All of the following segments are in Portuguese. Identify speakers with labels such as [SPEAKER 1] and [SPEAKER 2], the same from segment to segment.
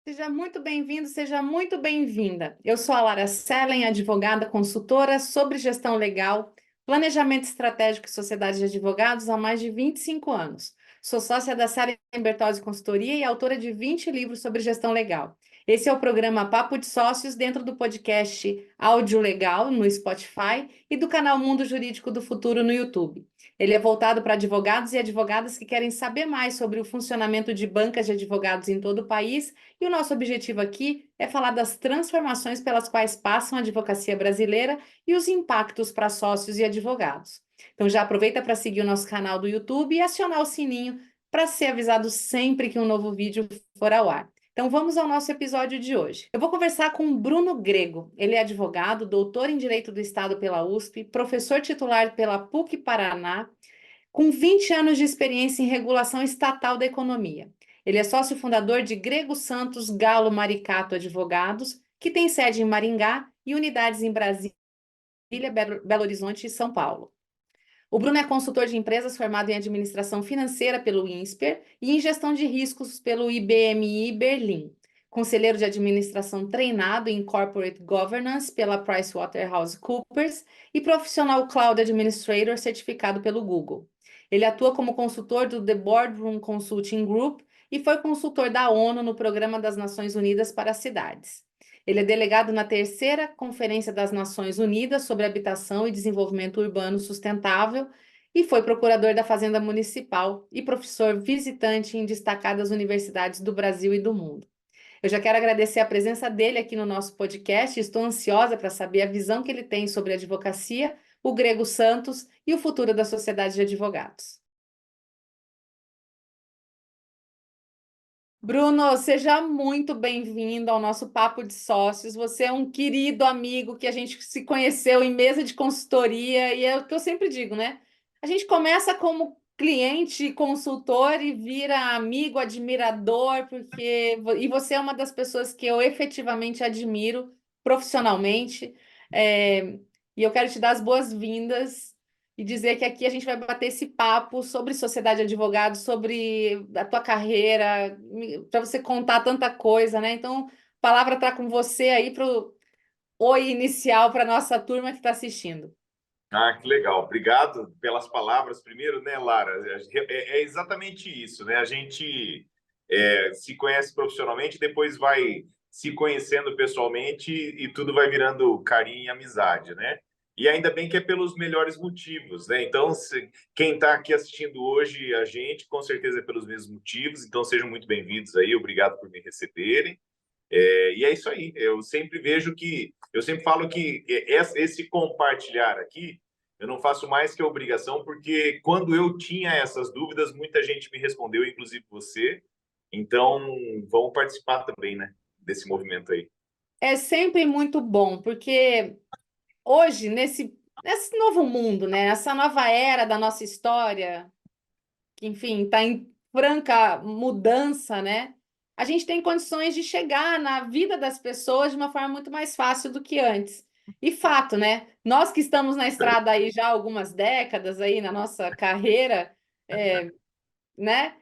[SPEAKER 1] Seja muito bem-vindo, seja muito bem-vinda. Eu sou a Lara Sellen, advogada consultora sobre gestão legal, planejamento estratégico e sociedade de advogados há mais de 25 anos. Sou sócia da Saren Bertozzi Consultoria e autora de 20 livros sobre gestão legal. Esse é o programa Papo de Sócios dentro do podcast Áudio Legal no Spotify e do canal Mundo Jurídico do Futuro no YouTube. Ele é voltado para advogados e advogadas que querem saber mais sobre o funcionamento de bancas de advogados em todo o país, e o nosso objetivo aqui é falar das transformações pelas quais passam a advocacia brasileira e os impactos para sócios e advogados. Então já aproveita para seguir o nosso canal do YouTube e acionar o sininho para ser avisado sempre que um novo vídeo for ao ar. Então vamos ao nosso episódio de hoje. Eu vou conversar com o Bruno Grego. Ele é advogado, doutor em Direito do Estado pela USP, professor titular pela PUC Paraná, com 20 anos de experiência em regulação estatal da economia. Ele é sócio fundador de Grego Santos Galo Maricato Advogados, que tem sede em Maringá e unidades em Brasília, Belo Horizonte e São Paulo. O Bruno é consultor de empresas formado em administração financeira pelo INSPER e em gestão de riscos pelo IBMI Berlim. Conselheiro de administração treinado em Corporate Governance pela PricewaterhouseCoopers e profissional Cloud Administrator certificado pelo Google. Ele atua como consultor do The Boardroom Consulting Group e foi consultor da ONU no Programa das Nações Unidas para as Cidades. Ele é delegado na terceira Conferência das Nações Unidas sobre Habitação e Desenvolvimento Urbano Sustentável e foi procurador da Fazenda Municipal e professor visitante em destacadas universidades do Brasil e do mundo. Eu já quero agradecer a presença dele aqui no nosso podcast e estou ansiosa para saber a visão que ele tem sobre a advocacia, o Grego Santos e o futuro da sociedade de advogados. Bruno, seja muito bem-vindo ao nosso Papo de Sócios. Você é um querido amigo que a gente se conheceu em mesa de consultoria, e é o que eu sempre digo, né? A gente começa como cliente e consultor e vira amigo, admirador, e você é uma das pessoas que eu efetivamente admiro profissionalmente. É, E eu quero te dar as boas-vindas e dizer que aqui a gente vai bater esse papo sobre sociedade de advogados, sobre a tua carreira, para você contar tanta coisa, né? Então, a palavra está com você aí para o oi inicial para a nossa turma que está assistindo.
[SPEAKER 2] Ah, que legal. Obrigado pelas palavras primeiro, né, Lara? É exatamente isso, né? A gente se conhece profissionalmente, depois vai se conhecendo pessoalmente e tudo vai virando carinho e amizade, né? E ainda bem que é pelos melhores motivos, né? Então, quem está aqui assistindo hoje a gente, com certeza é pelos mesmos motivos. Então, sejam muito bem-vindos aí. Obrigado por me receberem. E é isso aí. Eu sempre falo que esse compartilhar aqui, eu não faço mais que obrigação, porque quando eu tinha essas dúvidas, muita gente me respondeu, inclusive você. Então, vamos participar também, né, desse movimento aí.
[SPEAKER 1] É sempre muito bom, porque hoje, nesse novo mundo, né? Essa nova era da nossa história, que, enfim, está em franca mudança, né? A gente tem condições de chegar na vida das pessoas de uma forma muito mais fácil do que antes. E fato, né? Nós que estamos na estrada aí já há algumas décadas aí na nossa carreira, é, né?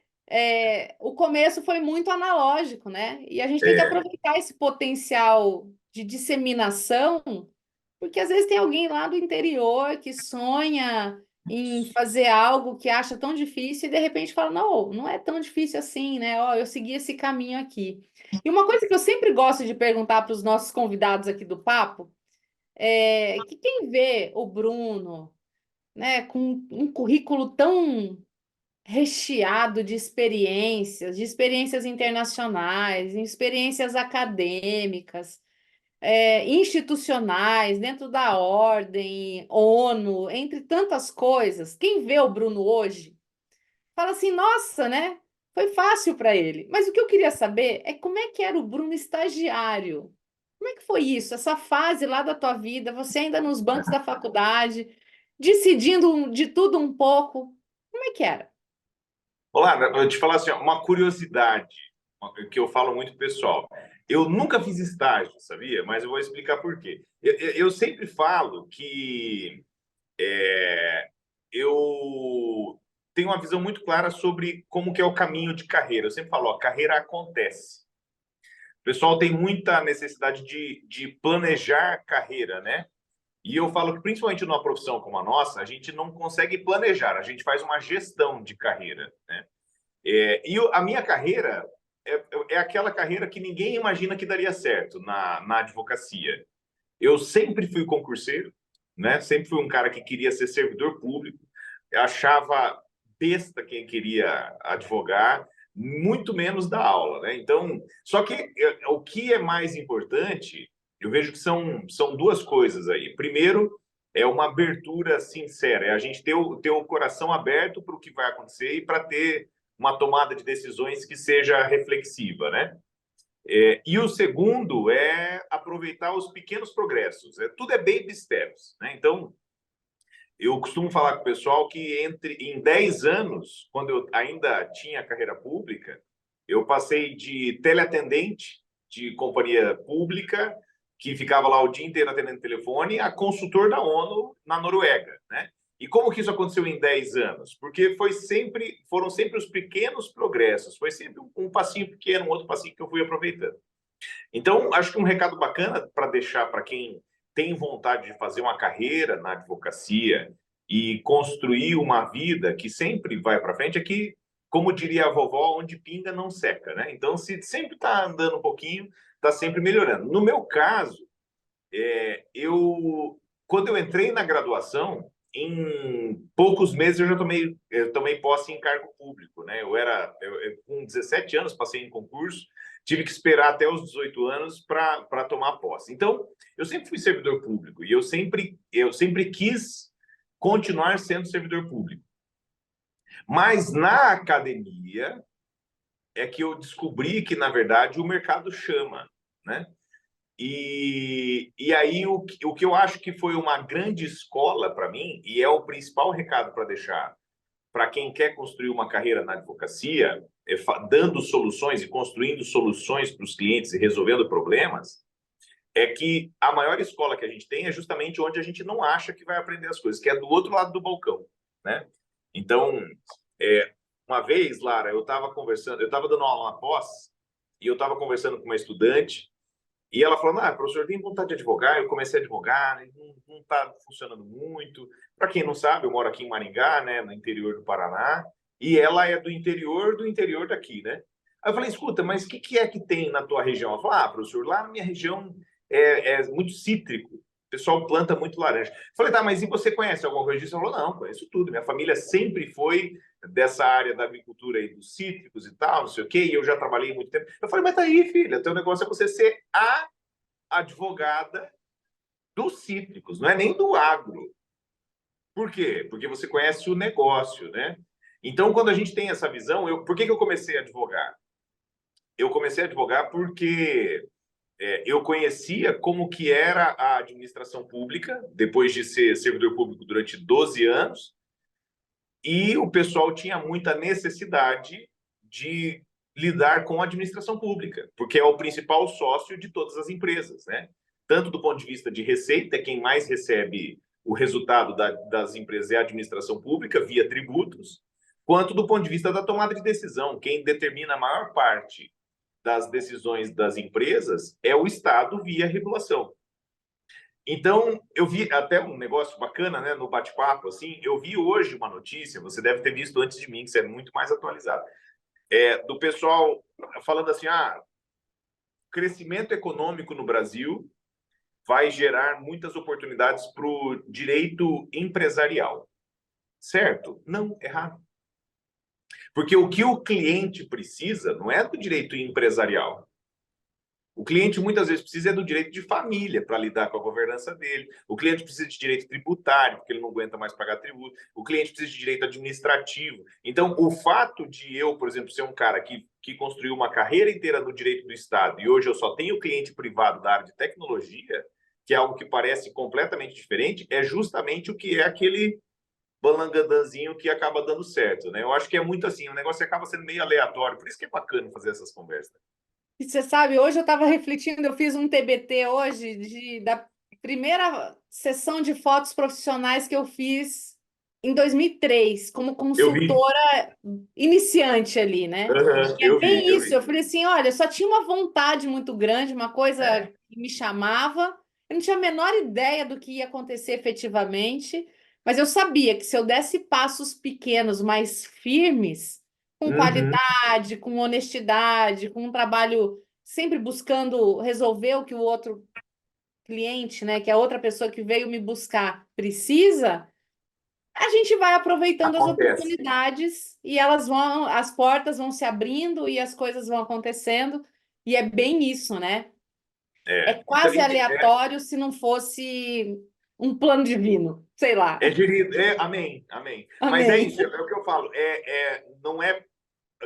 [SPEAKER 1] O começo foi muito analógico, né? E a gente tem que
[SPEAKER 2] É,
[SPEAKER 1] aproveitar esse potencial de disseminação, porque às vezes tem alguém lá do interior que sonha em fazer algo que acha tão difícil e de repente fala, não, não é tão difícil assim, né? Ó, eu segui esse caminho aqui. E uma coisa que eu sempre gosto de perguntar para os nossos convidados aqui do papo é que quem vê o Bruno, né, com um currículo tão recheado de experiências internacionais, experiências acadêmicas, institucionais, dentro da ordem, ONU, entre tantas coisas. Quem vê o Bruno hoje fala assim: nossa, né? Foi fácil para ele. Mas o que eu queria saber é como é que era o Bruno estagiário. Como é que foi isso? Essa fase lá da tua vida, você ainda nos bancos da faculdade, decidindo de tudo um pouco. Como é que era?
[SPEAKER 2] Olá, eu vou te falar assim, ó, uma curiosidade que eu falo muito pro pessoal. Eu nunca fiz estágio, sabia? Mas eu vou explicar por quê. Eu sempre falo que eu tenho uma visão muito clara sobre como que é o caminho de carreira. Eu sempre falo, ó, carreira acontece. pessoal tem muita necessidade de planejar carreira, né? E eu falo que, principalmente numa profissão como a nossa, a gente não consegue planejar, a gente faz uma gestão de carreira, né? A minha carreira é aquela carreira que ninguém imagina que daria certo na advocacia. Eu sempre fui concurseiro, né? Sempre fui um cara que queria ser servidor público, eu achava besta quem queria advogar, muito menos da aula, né? Então, só que o que é mais importante, eu vejo que são duas coisas aí. Primeiro, é uma abertura sincera, é a gente ter o coração aberto para o que vai acontecer e para ter uma tomada de decisões que seja reflexiva, né? E o segundo é aproveitar os pequenos progressos. Tudo é baby steps, né? Então, eu costumo falar com o pessoal que em 10 anos, quando eu ainda tinha carreira pública, eu passei de teleatendente de companhia pública, que ficava lá o dia inteiro atendendo telefone, a consultor da ONU na Noruega, né? E como que isso aconteceu em 10 anos? Porque foram sempre os pequenos progressos, foi sempre um passinho pequeno, um outro passinho que eu fui aproveitando. Então, acho que um recado bacana para deixar para quem tem vontade de fazer uma carreira na advocacia e construir uma vida que sempre vai para frente é que, como diria a vovó, onde pinga não seca, né? Então, se sempre está andando um pouquinho, está sempre melhorando. No meu caso, quando eu entrei na graduação, em poucos meses eu tomei posse em cargo público, né? Com 17 anos passei em concurso, tive que esperar até os 18 anos para tomar posse. Então, eu sempre fui servidor público e eu sempre quis continuar sendo servidor público. Mas na academia é que eu descobri que, na verdade, o mercado chama, né? E aí, o que eu acho que foi uma grande escola para mim, e é o principal recado para deixar para quem quer construir uma carreira na advocacia, dando soluções e construindo soluções para os clientes e resolvendo problemas, é que a maior escola que a gente tem é justamente onde a gente não acha que vai aprender as coisas, que é do outro lado do balcão, né? Então, uma vez, Lara, eu estava dando aula na pós, e eu estava conversando com uma estudante, e ela falou: professor, tem vontade de advogar. Eu comecei a advogar, né? Não está funcionando muito. Para quem não sabe, eu moro aqui em Maringá, né, no interior do Paraná, e ela é do interior daqui, né? Aí eu falei: escuta, mas o que é que tem na tua região? Ela falou: professor, lá na minha região é muito cítrico. O pessoal planta muito laranja. Eu falei: tá, mas e você conhece alguma coisa disso? Ela falou: não, conheço tudo. Minha família sempre foi dessa área da agricultura e dos cítricos e tal, não sei o quê, e eu já trabalhei muito tempo. Eu falei: mas tá aí, filha, teu negócio é você ser a advogada dos cítricos, não é nem do agro. Por quê? Porque você conhece o negócio, né? Então, quando a gente tem essa visão, por que eu comecei a advogar? Eu comecei a advogar porque eu conhecia como que era a administração pública, depois de ser servidor público durante 12 anos, e o pessoal tinha muita necessidade de lidar com a administração pública, porque é o principal sócio de todas as empresas, né? Tanto do ponto de vista de receita, quem mais recebe o resultado das empresas é a administração pública, via tributos, quanto do ponto de vista da tomada de decisão. Quem determina a maior parte das decisões das empresas é o Estado via regulação. Então, eu vi até um negócio bacana, né, no bate-papo, assim, eu vi hoje uma notícia, você deve ter visto antes de mim, que você é muito mais atualizado, do pessoal falando assim, crescimento econômico no Brasil vai gerar muitas oportunidades para o direito empresarial. Certo? Não, errado. Porque o que o cliente precisa não é do direito empresarial. O cliente muitas vezes precisa do direito de família para lidar com a governança dele. O cliente precisa de direito tributário, porque ele não aguenta mais pagar tributo. O cliente precisa de direito administrativo. Então, o fato de eu, por exemplo, ser um cara que construiu uma carreira inteira no direito do Estado e hoje eu só tenho cliente privado da área de tecnologia, que é algo que parece completamente diferente, é justamente o que é aquele balangadanzinho que acaba dando certo, né? Eu acho que é muito assim, o negócio acaba sendo meio aleatório, por isso que é bacana fazer essas conversas.
[SPEAKER 1] E você sabe, hoje eu estava refletindo, eu fiz um TBT hoje da primeira sessão de fotos profissionais que eu fiz em 2003, como
[SPEAKER 2] Eu vi.
[SPEAKER 1] consultora iniciante ali, né?
[SPEAKER 2] Aham,
[SPEAKER 1] E é
[SPEAKER 2] eu vi,
[SPEAKER 1] bem
[SPEAKER 2] eu
[SPEAKER 1] isso.
[SPEAKER 2] vi.
[SPEAKER 1] Eu falei assim: olha, eu só tinha uma vontade muito grande, uma coisa
[SPEAKER 2] É.
[SPEAKER 1] que me chamava. Eu não tinha a menor ideia do que ia acontecer efetivamente, mas eu sabia que se eu desse passos pequenos, mais firmes, com
[SPEAKER 2] Uhum,
[SPEAKER 1] qualidade, com honestidade, com um trabalho sempre buscando resolver o que o outro cliente, né, que é a outra pessoa que veio me buscar, precisa, a gente vai aproveitando as
[SPEAKER 2] acontece.
[SPEAKER 1] oportunidades e elas vão, as portas vão se abrindo e as coisas vão acontecendo, e é bem isso, né? É
[SPEAKER 2] É. Então,
[SPEAKER 1] quase aleatório se não fosse um plano divino, sei lá.
[SPEAKER 2] é gerido. É, amém, amém. Mas é
[SPEAKER 1] Amém.
[SPEAKER 2] isso, é o que eu falo. Não é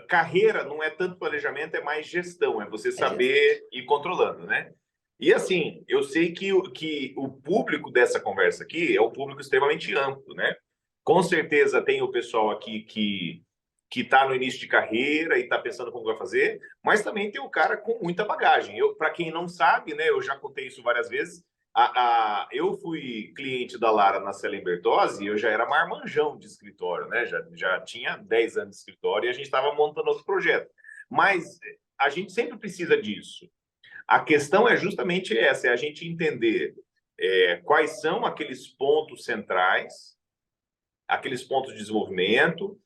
[SPEAKER 2] carreira, não é tanto planejamento, é mais gestão, é você
[SPEAKER 1] É gestão.
[SPEAKER 2] saber ir controlando, né? E assim, eu sei que o público dessa conversa aqui é um público extremamente amplo, né? Com certeza tem o pessoal aqui que está no início de carreira e está pensando como vai fazer, mas também tem o cara com muita bagagem. Eu, para quem não sabe, né, eu já contei isso várias vezes. Eu fui cliente da Lara na Cellen Bertozzi e eu já era marmanjão de escritório, né? Já tinha 10 anos de escritório e a gente estava montando outro projeto. Mas a gente sempre precisa disso. A questão é justamente essa, é a gente entender quais são aqueles pontos centrais, aqueles pontos de desenvolvimento,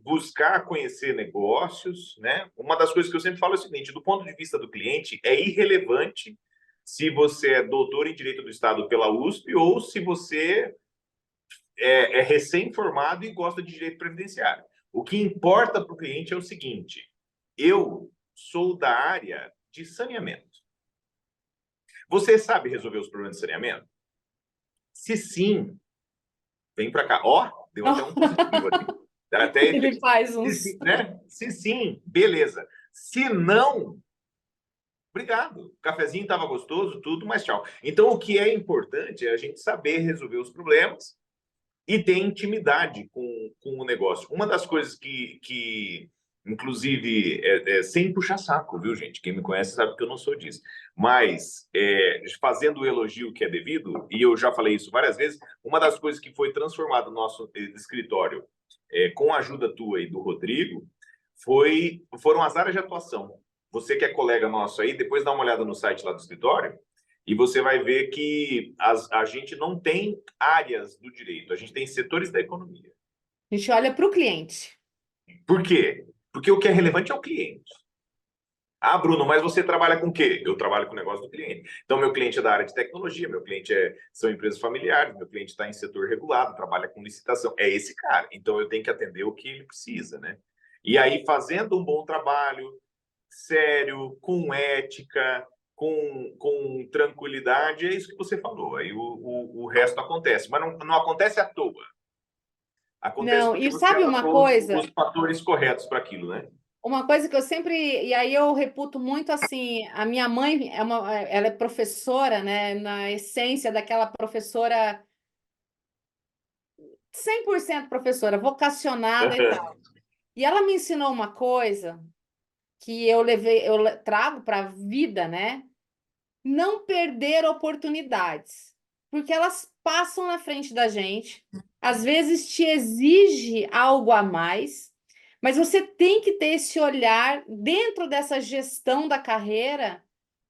[SPEAKER 2] buscar conhecer negócios, né? Uma das coisas que eu sempre falo é o seguinte: do ponto de vista do cliente, é irrelevante se você é doutor em Direito do Estado pela USP ou se você é recém-formado e gosta de direito previdenciário. O que importa para o cliente é o seguinte: eu sou da área de saneamento. Você sabe resolver os problemas de saneamento? Se sim, vem para cá. Ó, deu até um positivo aqui. Até
[SPEAKER 1] Ele faz
[SPEAKER 2] se
[SPEAKER 1] uns.
[SPEAKER 2] sim, né? Se sim, beleza. Se não, obrigado. O cafezinho estava gostoso, tudo, mas tchau. Então, o que é importante é a gente saber resolver os problemas e ter intimidade com o negócio. Uma das coisas que inclusive, sem puxar saco, viu, gente? Quem me conhece sabe que eu não sou disso. Mas, fazendo o elogio que é devido, e eu já falei isso várias vezes, uma das coisas que foi transformado no nosso escritório, com a ajuda tua e do Rodrigo, foram as áreas de atuação. Você que é colega nosso aí, depois dá uma olhada no site lá do escritório, e você vai ver que a gente não tem áreas do direito, a gente tem setores da economia.
[SPEAKER 1] A gente olha para o cliente.
[SPEAKER 2] Por quê? Porque o que é relevante é o cliente. Ah, Bruno, mas você trabalha com o quê? Eu trabalho com o negócio do cliente. Então, meu cliente é da área de tecnologia, meu cliente são empresas familiares, meu cliente está em setor regulado, trabalha com licitação. É esse cara. Então, eu tenho que atender o que ele precisa, né? E aí, fazendo um bom trabalho, sério, com ética, com tranquilidade, é isso que você falou. Aí o resto acontece. Mas não acontece à toa. Acontece
[SPEAKER 1] Não,
[SPEAKER 2] porque
[SPEAKER 1] e
[SPEAKER 2] você
[SPEAKER 1] sabe uma
[SPEAKER 2] adotou os
[SPEAKER 1] coisa?
[SPEAKER 2] fatores corretos para aquilo, né?
[SPEAKER 1] Uma coisa que eu sempre, e aí eu reputo muito assim, a minha mãe ela é professora, né, na essência daquela professora 100% professora, vocacionada e tal. E ela me ensinou uma coisa que trago para a vida, né? Não perder oportunidades, porque elas passam na frente da gente, às vezes te exige algo a mais, mas você tem que ter esse olhar dentro dessa gestão da carreira,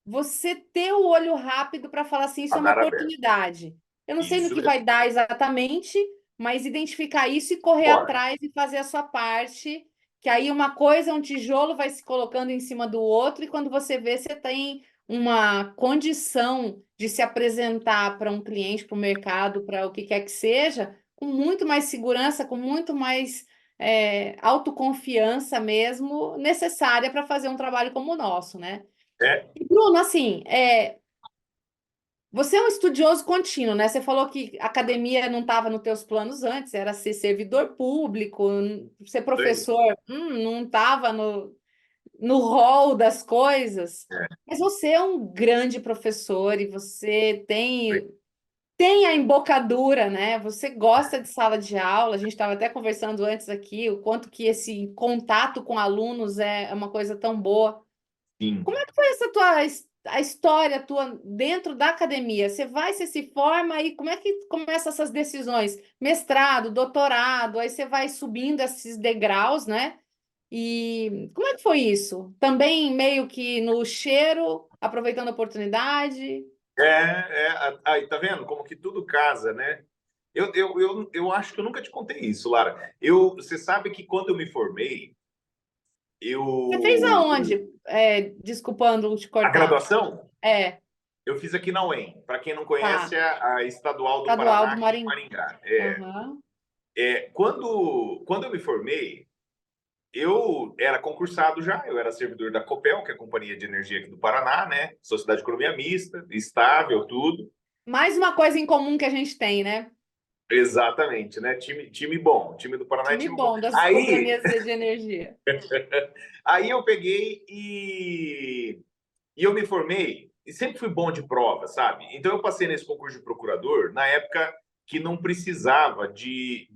[SPEAKER 1] você ter o olho rápido para falar assim, isso é uma
[SPEAKER 2] Radar aberto.
[SPEAKER 1] oportunidade. Eu não sei no
[SPEAKER 2] Isso
[SPEAKER 1] que
[SPEAKER 2] mesmo.
[SPEAKER 1] vai dar exatamente, mas identificar isso e correr
[SPEAKER 2] Corre.
[SPEAKER 1] atrás e fazer a sua parte, que aí uma coisa, um tijolo vai se colocando em cima do outro, e quando você vê, você tem uma condição de se apresentar para um cliente, para o mercado, para o que quer que seja, com muito mais segurança, com muito mais autoconfiança mesmo, necessária para fazer um trabalho como o nosso, né?
[SPEAKER 2] É,
[SPEAKER 1] E, Bruno, assim, você é um estudioso contínuo, né? Você falou que academia não estava nos teus planos antes, era ser servidor público, ser
[SPEAKER 2] isso aí.
[SPEAKER 1] professor, não estava no rol das coisas.
[SPEAKER 2] É.
[SPEAKER 1] Mas você é um grande professor e você tem a embocadura, né? Você gosta de sala de aula. A gente estava até conversando antes aqui o quanto que esse contato com alunos é uma coisa tão boa.
[SPEAKER 2] Sim.
[SPEAKER 1] Como é que foi essa tua a história tua dentro da academia? Você se forma e como é que começam essas decisões? Mestrado, doutorado, aí você vai subindo esses degraus, né? E como é que foi isso? Também meio que no cheiro, aproveitando a oportunidade?
[SPEAKER 2] Aí tá vendo como que tudo casa, né? Eu acho que eu nunca te contei isso, Lara. Você sabe que quando eu me formei,
[SPEAKER 1] Você fez
[SPEAKER 2] eu
[SPEAKER 1] aonde? Desculpando te
[SPEAKER 2] a
[SPEAKER 1] cortar.
[SPEAKER 2] graduação
[SPEAKER 1] É,
[SPEAKER 2] eu fiz aqui na UEM. Para quem não conhece,
[SPEAKER 1] tá.
[SPEAKER 2] é a Estadual do
[SPEAKER 1] Estadual
[SPEAKER 2] Paraná,
[SPEAKER 1] do
[SPEAKER 2] aqui em
[SPEAKER 1] Marinho.
[SPEAKER 2] Maringá.
[SPEAKER 1] Aham.
[SPEAKER 2] Quando eu me formei, eu era concursado já, eu era servidor da Copel, que é a Companhia de Energia aqui do Paraná, né? Sociedade de Economia Mista, estável, tudo.
[SPEAKER 1] Mais uma coisa em comum que a gente tem, né?
[SPEAKER 2] Exatamente, né? Time bom, time do Paraná é
[SPEAKER 1] Time
[SPEAKER 2] time bom.
[SPEAKER 1] bom das
[SPEAKER 2] Aí,
[SPEAKER 1] companhias de energia.
[SPEAKER 2] aí eu peguei e eu me formei e sempre fui bom de prova, sabe? Então eu passei nesse concurso de procurador na época que não precisava de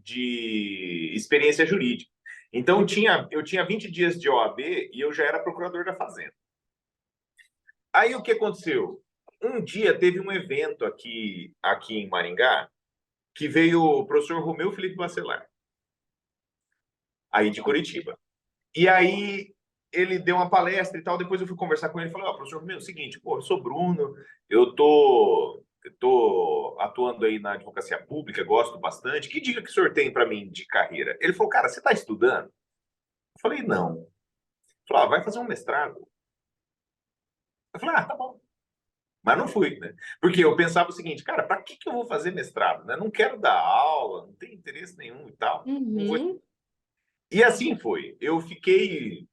[SPEAKER 2] experiência jurídica. Então eu tinha 20 dias de OAB e eu já era procurador da Fazenda. Aí o que aconteceu? Um dia teve um evento aqui em Maringá que veio o professor Romeu Felipe Bacelar, aí de Curitiba. E aí ele deu uma palestra e tal. Depois eu fui conversar com ele e falei: Ó, professor, meu, é o seguinte, pô, eu sou Bruno, eu tô atuando aí na advocacia pública, gosto bastante. Que dica que o senhor tem para mim de carreira? Ele falou: cara, você está estudando? Eu falei: não. Ele falou: vai fazer um mestrado. Eu falei: tá bom. Mas não fui, né? Porque eu pensava o seguinte, cara, para que eu vou fazer mestrado, né? Não quero dar aula, não tenho interesse nenhum e tal. Não vou...
[SPEAKER 1] Uhum.
[SPEAKER 2] E assim foi. Eu fiquei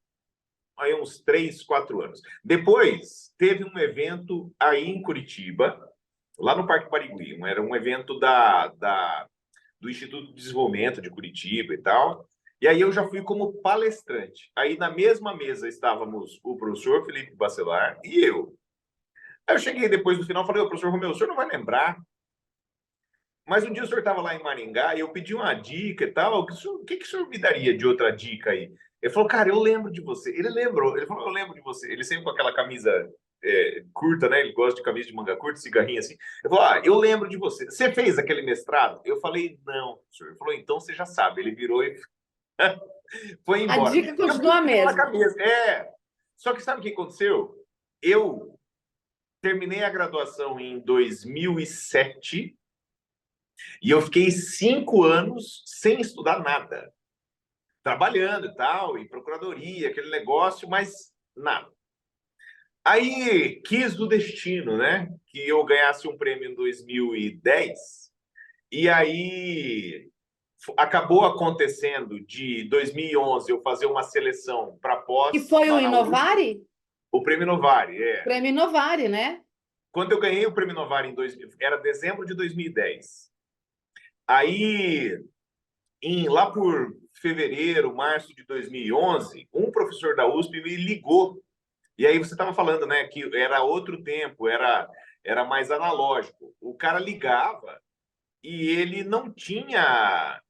[SPEAKER 2] aí uns 3, 4 anos. Depois, teve um evento aí em Curitiba, lá no Parque Barigui. Era um evento do Instituto de Desenvolvimento de Curitiba e tal. E aí eu já fui como palestrante. Aí na mesma mesa estávamos o professor Felipe Bacelar e eu. Aí eu cheguei depois do final e falei: ô, professor Romeu, o senhor não vai lembrar, mas um dia o senhor estava lá em Maringá e eu pedi uma dica e tal. O que o senhor me daria de outra dica aí? Ele falou: cara, eu lembro de você. Ele lembrou, ele falou: eu lembro de você. Ele sempre com aquela camisa curta, né? Ele gosta de camisa de manga curta, cigarrinho assim. Ele falou: eu lembro de você. Você fez aquele mestrado? Eu falei: não, senhor. Ele falou: então você já sabe. Ele virou e foi
[SPEAKER 1] A
[SPEAKER 2] embora.
[SPEAKER 1] dica
[SPEAKER 2] E eu fiquei
[SPEAKER 1] continua a
[SPEAKER 2] com aquilo na
[SPEAKER 1] mesma.
[SPEAKER 2] cabeça. Só que sabe o que aconteceu? Eu terminei a graduação em 2007 e eu fiquei 5 anos sem estudar nada, trabalhando e tal, em procuradoria, aquele negócio, mas nada. Aí quis do destino, né? Que eu ganhasse um prêmio em 2010, e aí acabou acontecendo de 2011 eu fazer uma seleção para
[SPEAKER 1] Que
[SPEAKER 2] pós
[SPEAKER 1] foi o
[SPEAKER 2] lá na USP,
[SPEAKER 1] Inovari?
[SPEAKER 2] o Prêmio Novari,
[SPEAKER 1] Prêmio Inovari, né?
[SPEAKER 2] Quando eu ganhei o Prêmio Novari era dezembro de 2010. Aí lá por fevereiro, março de 2011, um professor da USP me ligou. E aí você estava falando, né, que era outro tempo, era mais analógico. O cara ligava e ele não tinha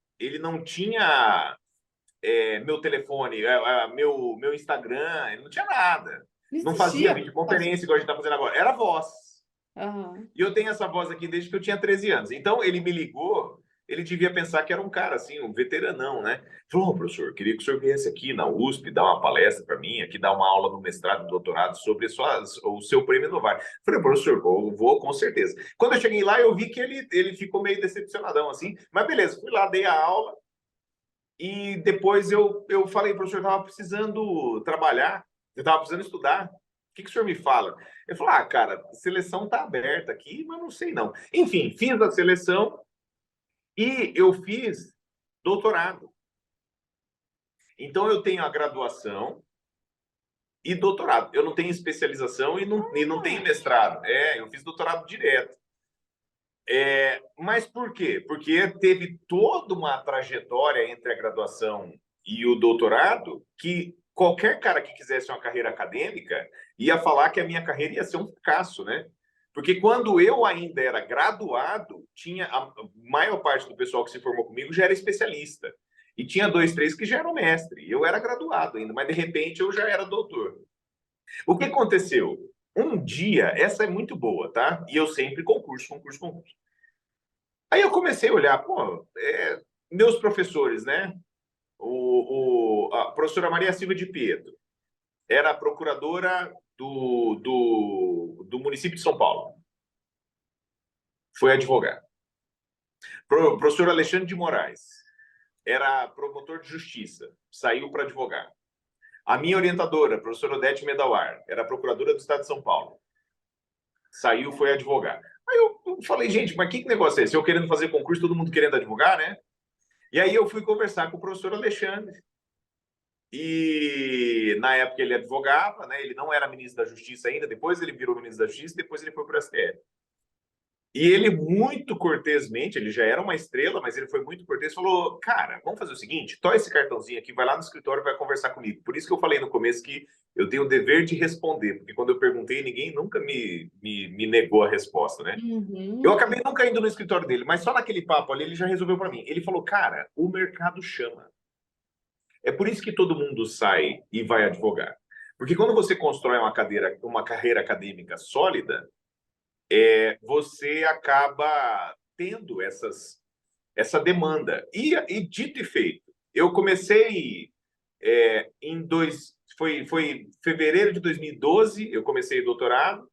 [SPEAKER 2] meu telefone, meu Instagram, ele não tinha nada.
[SPEAKER 1] Não
[SPEAKER 2] Não fazia
[SPEAKER 1] existia.
[SPEAKER 2] videoconferência igual a gente está fazendo agora. Era voz.
[SPEAKER 1] Aham.
[SPEAKER 2] E eu tenho essa voz aqui desde que eu tinha 13 anos. Então, ele me ligou, ele devia pensar que era um cara, assim, um veteranão, né? Falou: professor, queria que o senhor viesse aqui na USP dar uma palestra para mim, aqui dar uma aula no mestrado e doutorado sobre o seu prêmio Novar. Falei: professor, vou com certeza. Quando eu cheguei lá, eu vi que ele ficou meio decepcionadão, assim. Mas beleza, fui lá, dei a aula e depois eu falei: professor, eu estava precisando trabalhar, eu estava precisando estudar. O que o senhor me fala? Ele falou: cara, a seleção está aberta aqui, mas não sei não. Enfim, fiz a seleção e eu fiz doutorado. Então, eu tenho a graduação e doutorado. Eu não tenho especialização e não tenho mestrado. Eu fiz doutorado direto. Mas por quê? Porque teve toda uma trajetória entre a graduação e o doutorado que qualquer cara que quisesse uma carreira acadêmica ia falar que a minha carreira ia ser um fracasso, né? Porque quando eu ainda era graduado, tinha a maior parte do pessoal que se formou comigo já era especialista. E tinha dois, três que já eram mestre. Eu era graduado ainda, mas de repente eu já era doutor. O que aconteceu? um dia, essa é muito boa, tá? E eu sempre concurso, concurso, concurso. Aí eu comecei a olhar, pô, meus professores, né? A professora Maria Silva de Pietro era procuradora do município de São Paulo. Foi advogada. Professor Alexandre de Moraes era promotor de justiça, saiu para advogar. A minha orientadora, a professora Odete Medawar, era procuradora do Estado de São Paulo. Saiu, foi advogar. Aí eu falei, gente, mas que negócio é esse? Eu querendo fazer concurso, todo mundo querendo advogar, né? E aí eu fui conversar com o professor Alexandre. E na época ele advogava, né? Ele não era ministro da Justiça ainda, depois ele virou ministro da Justiça, depois ele foi para o STF. E ele, muito cortesmente, ele já era uma estrela, mas ele foi muito cortês, falou: cara, vamos fazer o seguinte, toma esse cartãozinho aqui, vai lá no escritório e vai conversar comigo. Por isso que eu falei no começo que eu tenho o dever de responder, porque quando eu perguntei, ninguém nunca me negou a resposta, né? Eu
[SPEAKER 1] Uhum.
[SPEAKER 2] acabei nunca indo no escritório dele, mas só naquele papo ali ele já resolveu para mim. Ele falou: cara, o mercado chama. É por isso que todo mundo sai e vai advogar. Porque quando você constrói uma carreira acadêmica sólida, você acaba tendo essa demanda. E dito e feito, eu comecei foi fevereiro de 2012, eu comecei o doutorado.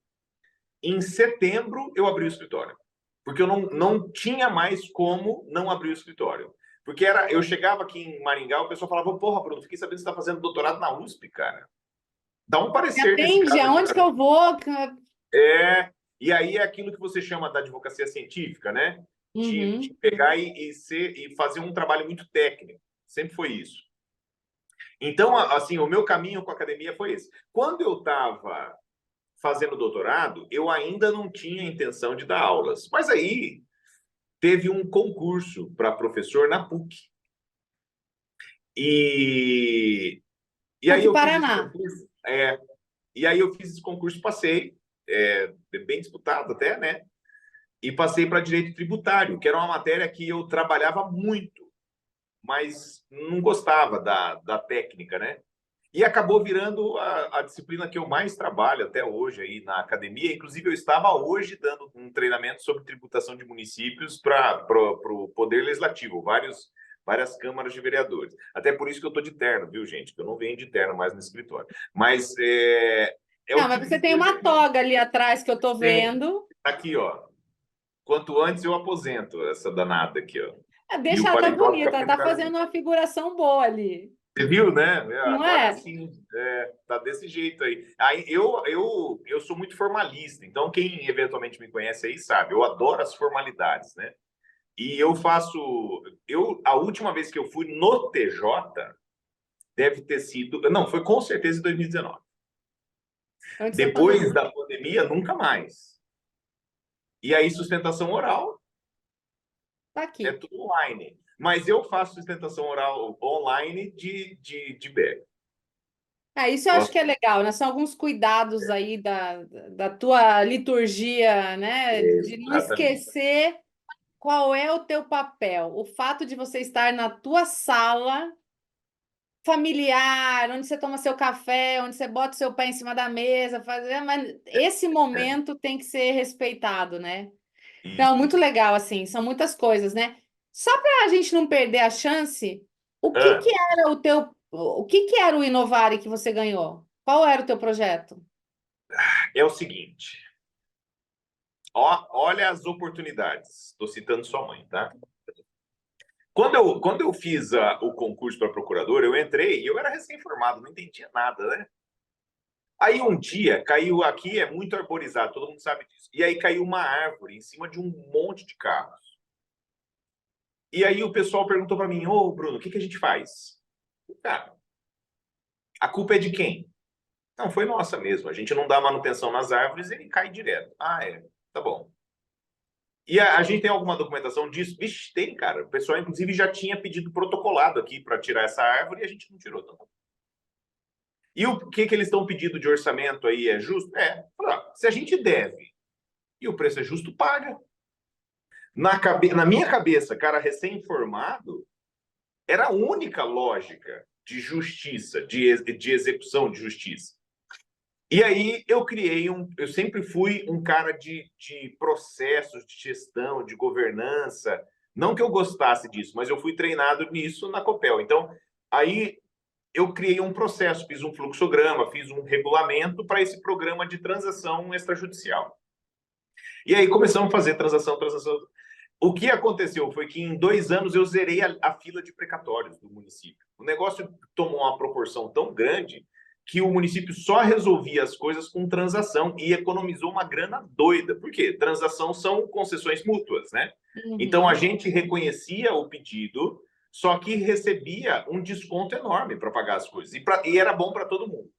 [SPEAKER 2] Em setembro, eu abri o escritório. Porque eu não tinha mais como não abrir o escritório. Porque eu chegava aqui em Maringá, o pessoal falava: porra, Bruno, fiquei sabendo que você está fazendo doutorado na USP, cara. Dá um
[SPEAKER 1] Me
[SPEAKER 2] parecer nesse
[SPEAKER 1] atende,
[SPEAKER 2] caso aqui.
[SPEAKER 1] aonde que eu vou?
[SPEAKER 2] E aí é aquilo que você chama da advocacia científica, né? De
[SPEAKER 1] Uhum.
[SPEAKER 2] pegar e fazer um trabalho muito técnico. Sempre foi isso. Então, assim, o meu caminho com a academia foi esse. Quando eu estava fazendo doutorado, eu ainda não tinha intenção de dar aulas. Mas aí teve um concurso para professor na PUC. E, e aí
[SPEAKER 1] PUC
[SPEAKER 2] eu fiz esse
[SPEAKER 1] Paraná.
[SPEAKER 2] concurso. E aí eu fiz esse concurso, passei, bem disputado até, né? E passei para direito tributário, que era uma matéria que eu trabalhava muito, mas não gostava da técnica, né? E acabou virando a disciplina que eu mais trabalho até hoje aí na academia. Inclusive, eu estava hoje dando um treinamento sobre tributação de municípios para o Poder Legislativo, várias câmaras de vereadores. Até por isso que eu estou de terno, viu, gente? Que eu não venho de terno mais no escritório. Mas é
[SPEAKER 1] Não,
[SPEAKER 2] o
[SPEAKER 1] mas
[SPEAKER 2] tipo
[SPEAKER 1] você
[SPEAKER 2] de
[SPEAKER 1] tem
[SPEAKER 2] coisa
[SPEAKER 1] uma
[SPEAKER 2] que
[SPEAKER 1] toga ali atrás que eu tô
[SPEAKER 2] tem.
[SPEAKER 1] vendo.
[SPEAKER 2] Aqui, ó. Quanto antes eu aposento essa danada aqui, ó. E
[SPEAKER 1] Deixa
[SPEAKER 2] o
[SPEAKER 1] ela tá
[SPEAKER 2] paletó fica
[SPEAKER 1] bonita, ela tá
[SPEAKER 2] pendurado.
[SPEAKER 1] fazendo uma figuração boa ali.
[SPEAKER 2] Você viu, né?
[SPEAKER 1] Não
[SPEAKER 2] Agora
[SPEAKER 1] é?
[SPEAKER 2] sim, tá desse jeito aí. Aí eu sou muito formalista, então quem eventualmente me conhece aí sabe, eu adoro as formalidades, né? E eu faço. A última vez que eu fui no TJ deve ter sido. Não, foi com certeza em 2019.
[SPEAKER 1] Antes da
[SPEAKER 2] Depois
[SPEAKER 1] pandemia.
[SPEAKER 2] da pandemia, nunca mais. E aí, sustentação oral
[SPEAKER 1] Tá
[SPEAKER 2] é
[SPEAKER 1] aqui.
[SPEAKER 2] tudo online. Mas eu faço sustentação oral online de BR.
[SPEAKER 1] Isso eu acho que é legal, né? São alguns cuidados aí da tua liturgia, né? De não
[SPEAKER 2] Exatamente.
[SPEAKER 1] esquecer qual é o teu papel. O fato de você estar na tua sala familiar, onde você toma seu café, onde você bota o seu pé em cima da mesa, mas esse
[SPEAKER 2] É,
[SPEAKER 1] momento tem que ser respeitado, né? Então,
[SPEAKER 2] isso.
[SPEAKER 1] muito legal, assim, são muitas coisas, né? Só para a gente não perder a chance,
[SPEAKER 2] Ah,
[SPEAKER 1] o que que era o Inovare que você ganhou? Qual era o teu projeto?
[SPEAKER 2] é o seguinte. Olha as oportunidades. Estou citando sua mãe, tá? Quando eu fiz o concurso para procurador, eu entrei e eu era recém-formado, não entendia nada, né? Aí um dia caiu aqui, é muito arborizado, todo mundo sabe disso. E aí caiu uma árvore em cima de um monte de carros. E aí o pessoal perguntou para mim: Ô, Bruno, o que a gente faz? Cara, a culpa é de quem? Não, foi nossa mesmo. A gente não dá manutenção nas árvores, ele cai direto. Ah, é. Tá bom. E a gente tem alguma documentação disso? Vixe, tem, cara. O pessoal, inclusive, já tinha pedido protocolado aqui para tirar essa árvore e a gente não tirou. Tá bom. E o que eles estão pedindo de orçamento aí é justo? Se a gente deve e o preço é justo, paga. Na minha cabeça, cara recém-formado, era a única lógica de justiça, de execução de justiça. E aí eu sempre fui um cara de processos, de gestão, de governança. Não que eu gostasse disso, mas eu fui treinado nisso na Copel. Então, aí eu criei um processo, fiz um fluxograma, fiz um regulamento para esse programa de transação extrajudicial. E aí começamos a fazer transação. O que aconteceu foi que em 2 anos eu zerei a fila de precatórios do município. O negócio tomou uma proporção tão grande que o município só resolvia as coisas com transação e economizou uma grana doida. Por quê? Transação são concessões mútuas, né? Então a
[SPEAKER 1] Uhum.
[SPEAKER 2] gente reconhecia o pedido, só que recebia um desconto enorme para pagar as coisas. E era bom para todo mundo.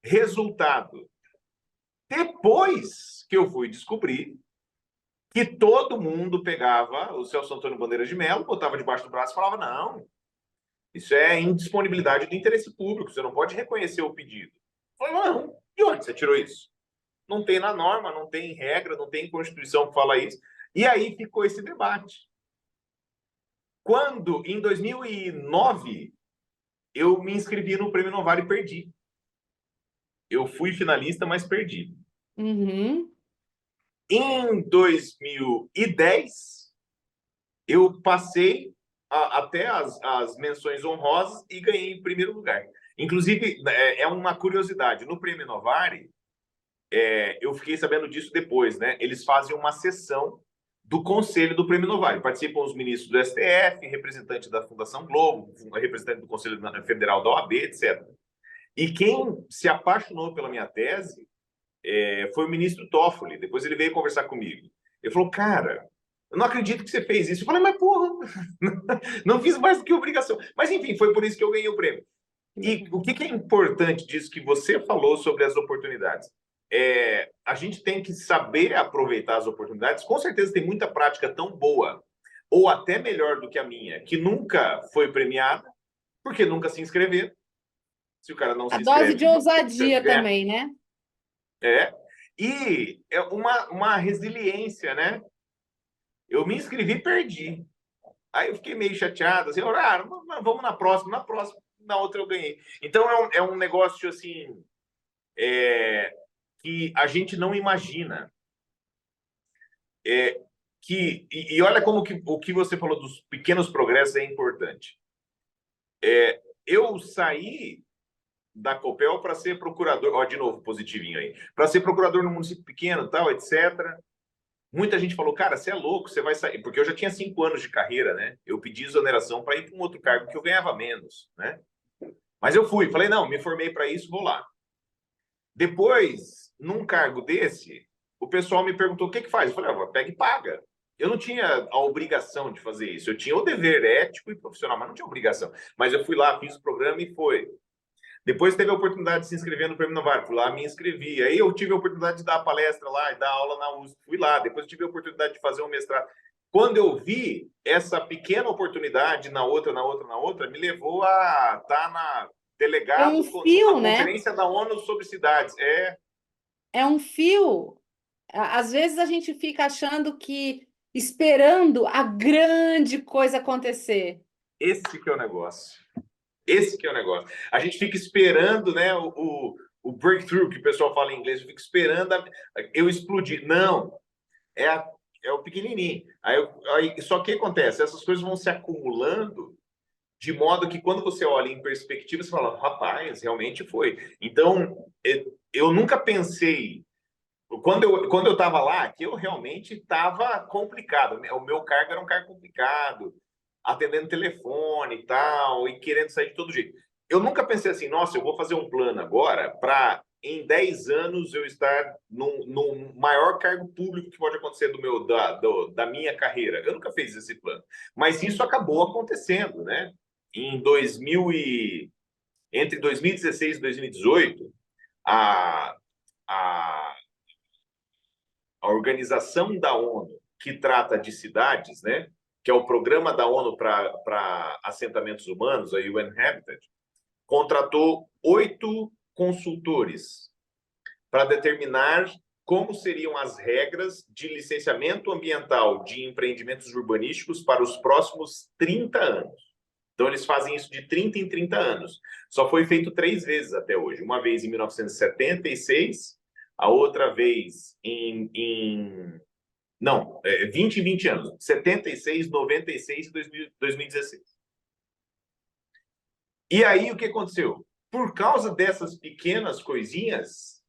[SPEAKER 2] Resultado: depois que eu fui descobrir que todo mundo pegava o Celso Antônio Bandeira de Mello, botava debaixo do braço e falava: não, isso é indisponibilidade do interesse público, você não pode reconhecer o pedido. Eu falei: não, de onde você tirou isso? Não tem na norma, não tem regra, não tem Constituição que fala isso. E aí ficou esse debate. Quando, em 2009, eu me inscrevi no Prêmio Novar e perdi. Eu fui finalista, mas perdi.
[SPEAKER 1] Uhum.
[SPEAKER 2] Em 2010, eu passei até as menções honrosas e ganhei em primeiro lugar. Inclusive, é uma curiosidade, no Prêmio Novari, eu fiquei sabendo disso depois, né? Eles fazem uma sessão do Conselho do Prêmio Novari. Participam os ministros do STF, representante da Fundação Globo, representante do Conselho Federal da OAB, etc. E quem se apaixonou pela minha tese foi o ministro Toffoli. Depois ele veio conversar comigo. Ele falou: cara, eu não acredito que você fez isso. Eu falei: mas porra, não fiz mais do que obrigação. Mas enfim, foi por isso que eu ganhei o prêmio. E o que é importante disso que você falou sobre as oportunidades? A gente tem que saber aproveitar as oportunidades. Com certeza tem muita prática tão boa, ou até melhor do que a minha, que nunca foi premiada, porque nunca se inscreveu. Se o cara não
[SPEAKER 1] A
[SPEAKER 2] se
[SPEAKER 1] dose
[SPEAKER 2] inscreve,
[SPEAKER 1] de
[SPEAKER 2] não tem chance de
[SPEAKER 1] ousadia
[SPEAKER 2] ganhar.
[SPEAKER 1] também, né?
[SPEAKER 2] É. E é uma resiliência, né? Eu me inscrevi e perdi. Aí eu fiquei meio chateado, assim, vamos na próxima, na outra eu ganhei. Então é um negócio assim que a gente não imagina. É, e olha como o que você falou dos pequenos progressos é importante. Eu saí da Copel para ser procurador, ó, de novo, positivinho aí, para ser procurador no município pequeno, tal, etc. Muita gente falou: cara, você é louco, você vai sair. Porque eu já tinha 5 anos de carreira, né? Eu pedi exoneração para ir para um outro cargo que eu ganhava menos, né? Mas eu fui, falei: não, me formei para isso, vou lá. Depois, num cargo desse, o pessoal me perguntou: o que que faz? Eu falei: pega e paga. Eu não tinha a obrigação de fazer isso. Eu tinha o dever ético e profissional, mas não tinha obrigação. Mas eu fui lá, fiz o programa e foi. Depois teve a oportunidade de se inscrever no Prêmio Novar, fui lá, me inscrevi. Aí eu tive a oportunidade de dar palestra lá e dar aula na USP, fui lá. Depois eu tive a oportunidade de fazer um mestrado. Quando eu vi essa pequena oportunidade na outra, me levou a estar
[SPEAKER 1] É um
[SPEAKER 2] delegado numa
[SPEAKER 1] fio, né?
[SPEAKER 2] conferência da ONU sobre cidades.
[SPEAKER 1] É um fio. Às vezes a gente fica achando que esperando a grande coisa acontecer.
[SPEAKER 2] Esse que é o negócio. Esse que é o negócio. A gente fica esperando, né, o breakthrough, que o pessoal fala em inglês, eu fico esperando eu explodir. Não, é, é o pequenininho. Só que acontece? Essas coisas vão se acumulando de modo que quando você olha em perspectiva, você fala: rapaz, realmente foi. Então, eu nunca pensei, quando eu estava lá, que eu realmente estava complicado. O meu cargo era um cargo complicado, atendendo telefone e tal, e querendo sair de todo jeito. Eu nunca pensei assim: nossa, eu vou fazer um plano agora para em 10 anos eu estar no maior cargo público que pode acontecer da minha carreira. Eu nunca fiz esse plano. Mas isso acabou acontecendo, né? Em 2000 entre 2016 e 2018, a, a, a organização da ONU que trata de cidades, né? Que é o programa da ONU para assentamentos humanos, a UN Habitat, contratou 8 consultores para determinar como seriam as regras de licenciamento ambiental de empreendimentos urbanísticos para os próximos 30 anos. Então, eles fazem isso de 30 em 30 anos. Só foi feito 3 vezes até hoje. Uma vez em 1976, a outra vez não, 20 em 20 anos. 76, 96 e 2016. E aí, o que aconteceu? Por causa dessas pequenas coisinhas,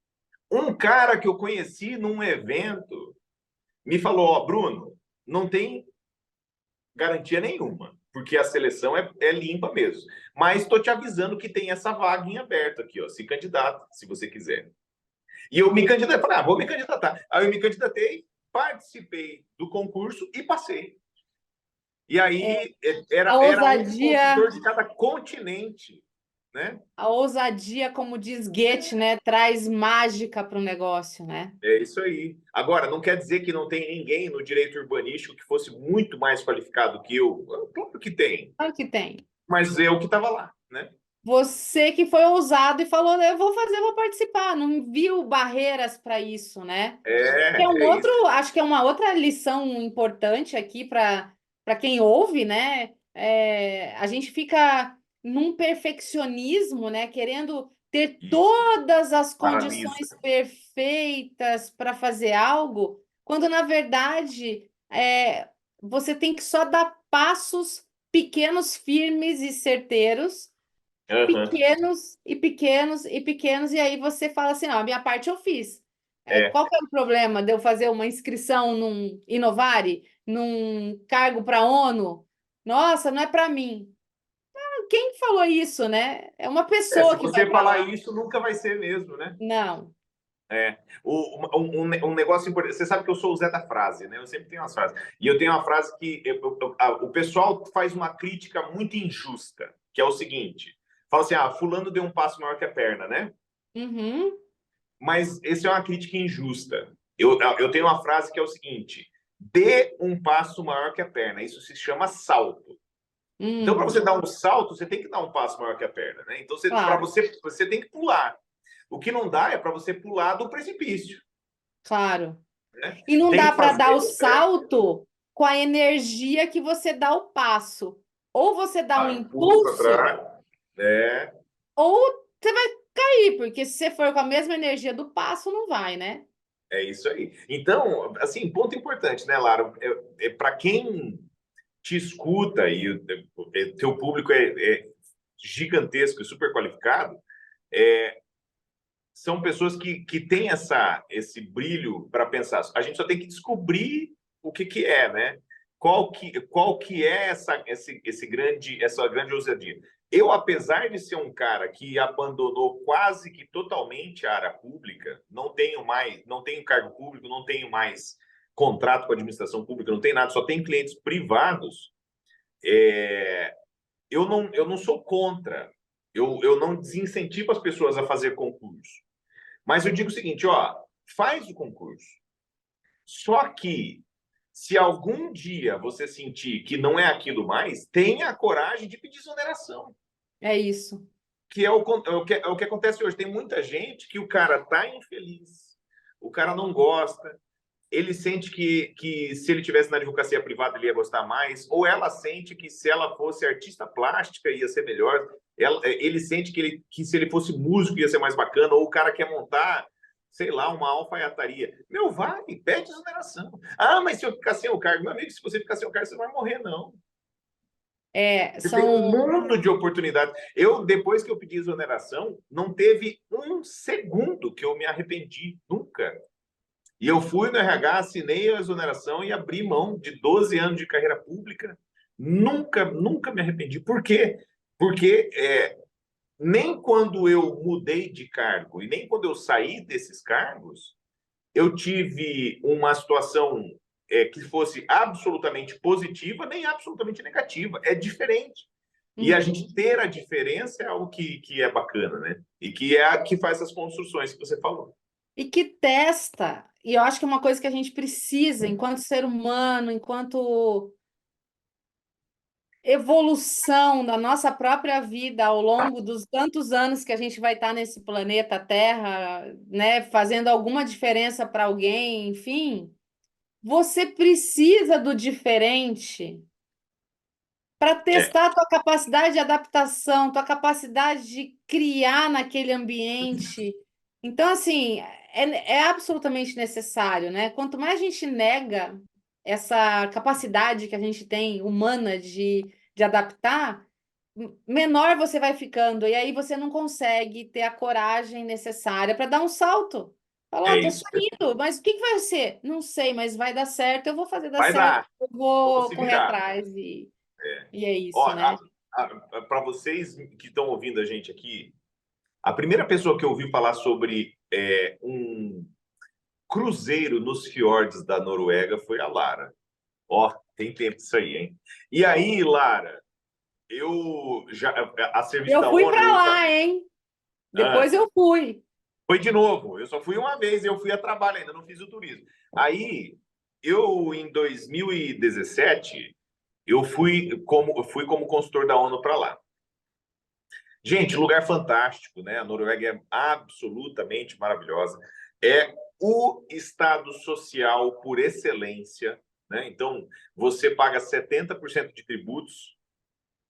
[SPEAKER 2] um cara que eu conheci num evento me falou: Ó, Bruno, não tem garantia nenhuma, porque a seleção é limpa mesmo. Mas estou te avisando que tem essa vaga em aberto aqui, ó. Se candidata, se você quiser. E eu me candidatei, falei, vou me candidatar. Aí eu me candidatei, participei do concurso e passei. E aí
[SPEAKER 1] A
[SPEAKER 2] era um
[SPEAKER 1] ousadia,
[SPEAKER 2] consultor de cada continente, né?
[SPEAKER 1] a ousadia, como diz Goethe, né, traz mágica para o negócio, né?
[SPEAKER 2] É isso aí. Agora, não quer dizer que não tem ninguém no direito urbanístico que fosse muito mais qualificado que eu. Claro que tem,
[SPEAKER 1] Claro que tem.
[SPEAKER 2] mas eu que estava lá, né?
[SPEAKER 1] Você que foi ousado e falou, eu vou fazer, vou participar, não viu barreiras para isso, né? É um
[SPEAKER 2] É
[SPEAKER 1] outro,
[SPEAKER 2] isso.
[SPEAKER 1] acho que é uma outra lição importante aqui para quem ouve, né? A gente fica num perfeccionismo, né? Querendo ter
[SPEAKER 2] Isso.
[SPEAKER 1] todas as
[SPEAKER 2] Paralisa.
[SPEAKER 1] condições perfeitas para fazer algo, quando na verdade você tem que só dar passos pequenos, firmes e certeiros,
[SPEAKER 2] Aham.
[SPEAKER 1] pequenos e pequenos e pequenos, e aí você fala assim, não, a minha parte eu fiz.
[SPEAKER 2] É,
[SPEAKER 1] Qual que é o problema de eu fazer uma inscrição num Inovare, num cargo para a ONU? Nossa, não é para mim. Quem falou isso, né? É uma
[SPEAKER 2] se
[SPEAKER 1] pessoa que vai
[SPEAKER 2] você
[SPEAKER 1] para
[SPEAKER 2] falar
[SPEAKER 1] lá.
[SPEAKER 2] isso, nunca vai ser mesmo, né?
[SPEAKER 1] Não.
[SPEAKER 2] É. Um negócio importante. Você sabe que eu sou o Zé da frase, né? Eu sempre tenho umas frases. E eu tenho uma frase que o pessoal faz uma crítica muito injusta, que é o seguinte: fala assim, fulano deu um passo maior que a perna, né?
[SPEAKER 1] Uhum.
[SPEAKER 2] Mas essa é uma crítica injusta. Eu tenho uma frase que é o seguinte: dê um passo maior que a perna. Isso se chama salto. Então, para você
[SPEAKER 1] Hum,
[SPEAKER 2] dar um salto, você tem que dar um passo maior que a perna, né? Então, para
[SPEAKER 1] claro,
[SPEAKER 2] você tem que pular. O que não dá é para você pular do precipício,
[SPEAKER 1] claro.
[SPEAKER 2] né?
[SPEAKER 1] E não
[SPEAKER 2] Tem
[SPEAKER 1] dá
[SPEAKER 2] que
[SPEAKER 1] para dar
[SPEAKER 2] fazer
[SPEAKER 1] o salto com a energia que você dá o passo. Ou você dá um
[SPEAKER 2] pulo para
[SPEAKER 1] impulso,
[SPEAKER 2] trás. É,
[SPEAKER 1] ou você vai cair, porque se você for com a mesma energia do passo, não vai, né?
[SPEAKER 2] é isso aí. Então, assim, ponto importante, né, Lara? Para quem te escuta e teu público é gigantesco e super qualificado, é, são pessoas que têm esse brilho para pensar. A gente só tem que descobrir o que é, né? Qual que é essa grande ousadia? Eu, apesar de ser um cara que abandonou quase que totalmente a área pública, não tenho cargo público, não tenho mais contrato com a administração pública, não tenho nada, só tenho clientes privados. Eu não sou contra. Eu não desincentivo as pessoas a fazer concurso. Mas eu digo o seguinte, faz o concurso. Só que se algum dia você sentir que não é aquilo mais, tenha a coragem de pedir exoneração,
[SPEAKER 1] É isso.
[SPEAKER 2] que é o que acontece hoje. Tem muita gente que o cara tá infeliz, o cara não gosta, ele sente que se ele tivesse na advocacia privada ele ia gostar mais, ou ela sente que se ela fosse artista plástica ia ser melhor, ele sente que se ele fosse músico ia ser mais bacana, ou o cara quer montar, sei lá, uma alfaiataria. Meu, vai, pede exoneração. Mas se eu ficar sem o cargo, meu amigo, se você ficar sem o cargo, você não vai morrer, não. Você tem um
[SPEAKER 1] São.
[SPEAKER 2] mundo de oportunidades. Eu, depois que eu pedi exoneração, não teve um segundo que eu me arrependi, nunca. E eu fui no RH, assinei a exoneração e abri mão de 12 anos de carreira pública. Nunca, nunca me arrependi. Por quê? Porque nem quando eu mudei de cargo e nem quando eu saí desses cargos, eu tive uma situação que fosse absolutamente positiva nem absolutamente negativa. É diferente. E a
[SPEAKER 1] Uhum.
[SPEAKER 2] gente ter a diferença é algo que é bacana, né? E que é a que faz essas construções que você falou.
[SPEAKER 1] E que testa. E eu acho que é uma coisa que a gente precisa, enquanto ser humano, enquanto evolução da nossa própria vida ao longo dos tantos anos que a gente vai estar nesse planeta Terra, né, fazendo alguma diferença para alguém, enfim, você precisa do diferente para
[SPEAKER 2] É,
[SPEAKER 1] testar a tua capacidade de adaptação, tua capacidade de criar naquele ambiente. Então, assim, é absolutamente necessário, né? Quanto mais a gente nega essa capacidade que a gente tem humana de adaptar, menor você vai ficando, e aí você não consegue ter a coragem necessária para dar um salto. Falou,
[SPEAKER 2] é
[SPEAKER 1] oh, tô
[SPEAKER 2] isso.
[SPEAKER 1] saindo, mas o que que vai ser? Não sei, mas vai dar certo, eu vou fazer dar
[SPEAKER 2] Vai
[SPEAKER 1] certo,
[SPEAKER 2] dar,
[SPEAKER 1] eu
[SPEAKER 2] vamos
[SPEAKER 1] vou
[SPEAKER 2] se
[SPEAKER 1] correr
[SPEAKER 2] virar.
[SPEAKER 1] atrás e é
[SPEAKER 2] Ó,
[SPEAKER 1] isso, né?
[SPEAKER 2] para vocês que estão ouvindo a gente aqui, a primeira pessoa que eu ouvi falar sobre um cruzeiro nos fiordes da Noruega foi a Lara. Ó, tem tempo isso aí, hein? E aí, Lara, eu já a serviço
[SPEAKER 1] Eu
[SPEAKER 2] da
[SPEAKER 1] fui
[SPEAKER 2] ONU,
[SPEAKER 1] para lá, hein? Depois
[SPEAKER 2] ah,
[SPEAKER 1] eu fui.
[SPEAKER 2] foi de novo. Eu só fui uma vez, eu fui a trabalho ainda, não fiz o turismo. Aí, eu em 2017, eu fui como consultor da ONU para lá. Gente, lugar fantástico, né? A Noruega é absolutamente maravilhosa. É o estado social por excelência, né? Então, você paga 70% de tributos,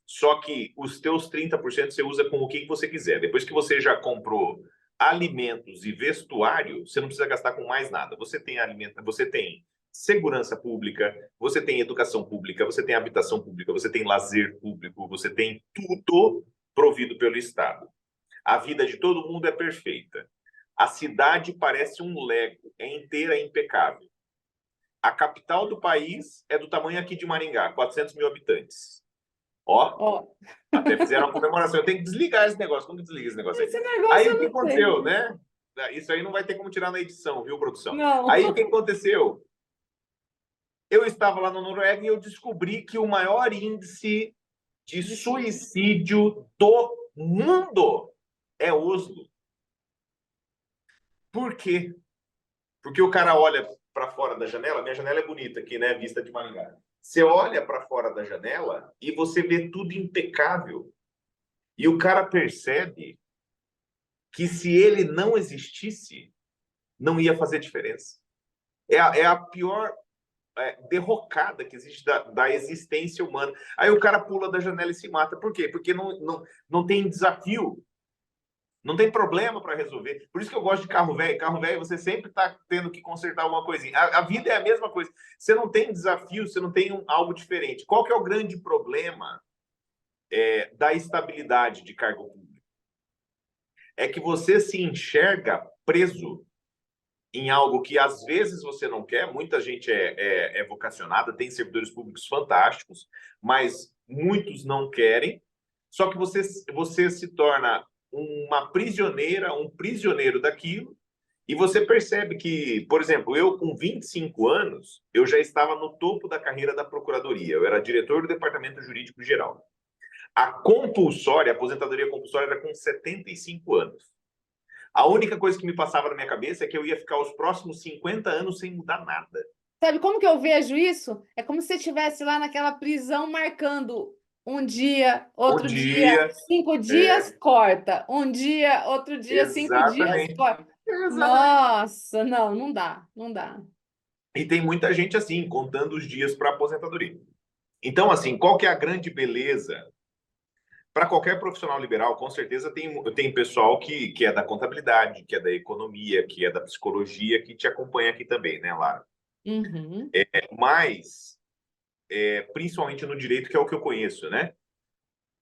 [SPEAKER 2] só que os teus 30% você usa com o que você quiser. Depois que você já comprou alimentos e vestuário, você não precisa gastar com mais nada. Você tem alimento, você tem segurança pública, você tem educação pública, você tem habitação pública, você tem lazer público, você tem tudo provido pelo Estado. A vida de todo mundo é perfeita. A cidade parece um Lego, é inteira, é impecável. A capital do país é do tamanho aqui de Maringá, 400 mil habitantes. Ó,
[SPEAKER 1] Ó,
[SPEAKER 2] até fizeram uma comemoração. Eu tenho que desligar esse negócio. Como que desliga esse negócio aí?
[SPEAKER 1] esse negócio
[SPEAKER 2] Aí
[SPEAKER 1] eu
[SPEAKER 2] o que
[SPEAKER 1] não sei.
[SPEAKER 2] aconteceu, né? Isso aí não vai ter como tirar na edição, viu, produção?
[SPEAKER 1] Não.
[SPEAKER 2] Aí o que aconteceu? Eu estava lá na Noruega e eu descobri que o maior índice de suicídio do mundo é Oslo. Por quê? Porque o cara olha para fora da janela, minha janela é bonita aqui, né? Vista de Maringá. Você olha para fora da janela e você vê tudo impecável. E o cara percebe que se ele não existisse, não ia fazer diferença. É a pior derrocada que existe da existência humana. Aí o cara pula da janela e se mata. Por quê? Porque não tem desafio, não tem problema para resolver. Por isso que eu gosto de carro velho. Carro velho, você sempre está tendo que consertar alguma coisinha. A vida é a mesma coisa. Você não tem desafio, você não tem algo diferente. Qual que é o grande problema da estabilidade de cargo público? É que você se enxerga preso em algo que às vezes você não quer. Muita gente é vocacionada, tem servidores públicos fantásticos, mas muitos não querem. Só que você se torna uma prisioneira, um prisioneiro daquilo, e você percebe que, por exemplo, eu com 25 anos, eu já estava no topo da carreira da procuradoria, eu era diretor do departamento jurídico geral. A aposentadoria compulsória era com 75 anos. A única coisa que me passava na minha cabeça é que eu ia ficar os próximos 50 anos sem mudar nada.
[SPEAKER 1] Sabe como que eu vejo isso? É como se você estivesse lá naquela prisão marcando um dia,
[SPEAKER 2] Um
[SPEAKER 1] outro dia,
[SPEAKER 2] dia,
[SPEAKER 1] 5 dias, corta. Um dia, outro dia, 5 dias,
[SPEAKER 2] exatamente,
[SPEAKER 1] corta.
[SPEAKER 2] exatamente.
[SPEAKER 1] Nossa, não, não dá, não dá.
[SPEAKER 2] E tem muita gente assim, contando os dias para aposentadoria. Então, assim, qual que é a grande beleza? Para qualquer profissional liberal, com certeza tem pessoal que é da contabilidade, que é da economia, que é da psicologia, que te acompanha aqui também, né, Lara?
[SPEAKER 1] Uhum.
[SPEAKER 2] Mas, principalmente no direito, que é o que eu conheço, né?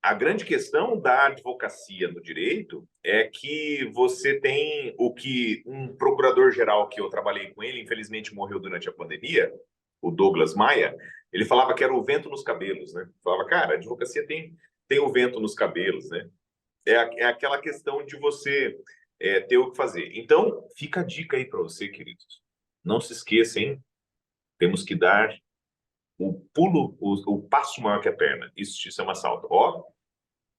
[SPEAKER 2] A grande questão da advocacia no direito é que você tem o que um procurador-geral que eu trabalhei com ele, infelizmente morreu durante a pandemia, o Douglas Maia, ele falava que era o vento nos cabelos, né? Falava, cara, a advocacia tem o vento nos cabelos, né? É aquela questão de você ter o que fazer. Então, fica a dica aí para você, queridos. Não se esqueça, hein? Temos que dar o pulo, o passo maior que a perna. Isso se chama salto. Ó,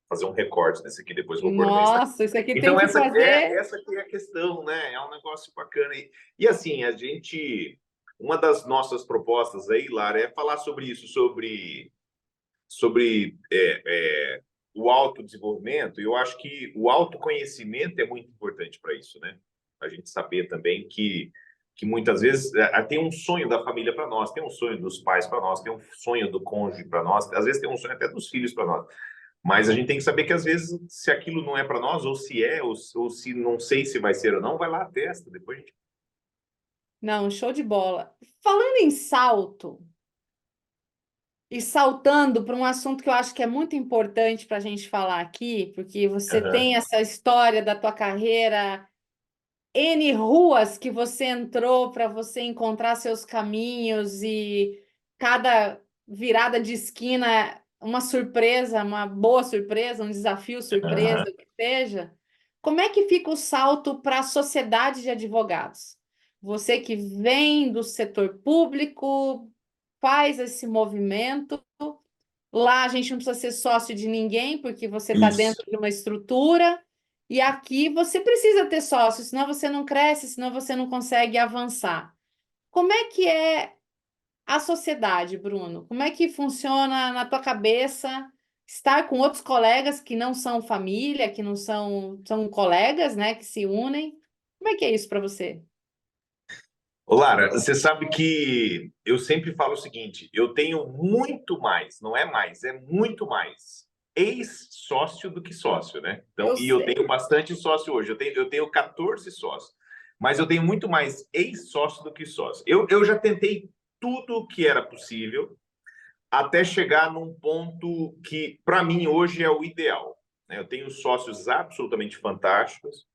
[SPEAKER 2] fazer um recorte desse aqui, depois vou pôr no meu Instagram.
[SPEAKER 1] Nossa, isso aqui tem
[SPEAKER 2] Então,
[SPEAKER 1] que
[SPEAKER 2] essa,
[SPEAKER 1] fazer.
[SPEAKER 2] essa aqui é a questão, né? É um negócio bacana. E assim, uma das nossas propostas aí, Lara, é falar sobre isso, sobre o autodesenvolvimento. E eu acho que o autoconhecimento é muito importante para isso, né? A gente saber também que que muitas vezes tem um sonho da família para nós, tem um sonho dos pais para nós, tem um sonho do cônjuge para nós, às vezes tem um sonho até dos filhos para nós. Mas a gente tem que saber que às vezes, se aquilo não é para nós, ou se é, ou se não sei se vai ser ou não, vai lá, testa, depois a gente...
[SPEAKER 1] Não, show de bola. Falando em salto, e saltando para um assunto que eu acho que é muito importante para a gente falar aqui, porque você
[SPEAKER 2] Aham.
[SPEAKER 1] tem essa história da tua carreira, N ruas que você entrou para você encontrar seus caminhos e cada virada de esquina uma surpresa, uma boa surpresa, um desafio surpresa,
[SPEAKER 2] Aham.
[SPEAKER 1] o que seja. Como é que fica o salto para a sociedade de advogados? Você que vem do setor público, faz esse movimento. Lá a gente não precisa ser sócio de ninguém, porque você está
[SPEAKER 2] Isso.
[SPEAKER 1] dentro de uma estrutura. E aqui você precisa ter sócio, senão você não cresce, senão você não consegue avançar. Como é que é a sociedade, Bruno? Como é que funciona na tua cabeça estar com outros colegas que não são família, que não são colegas, né, que se unem? Como é que é isso para você?
[SPEAKER 2] Ô, Lara, você sabe que eu sempre falo o seguinte: eu tenho muito mais, não é mais, é muito mais ex-sócio do que sócio, né? Então,
[SPEAKER 1] Eu
[SPEAKER 2] e eu tenho
[SPEAKER 1] sei.
[SPEAKER 2] bastante sócio hoje, eu tenho 14 sócios, mas eu tenho muito mais ex-sócio do que sócio. Eu já tentei tudo o que era possível até chegar num ponto que, para mim, hoje é o ideal, né? Eu tenho sócios absolutamente fantásticos,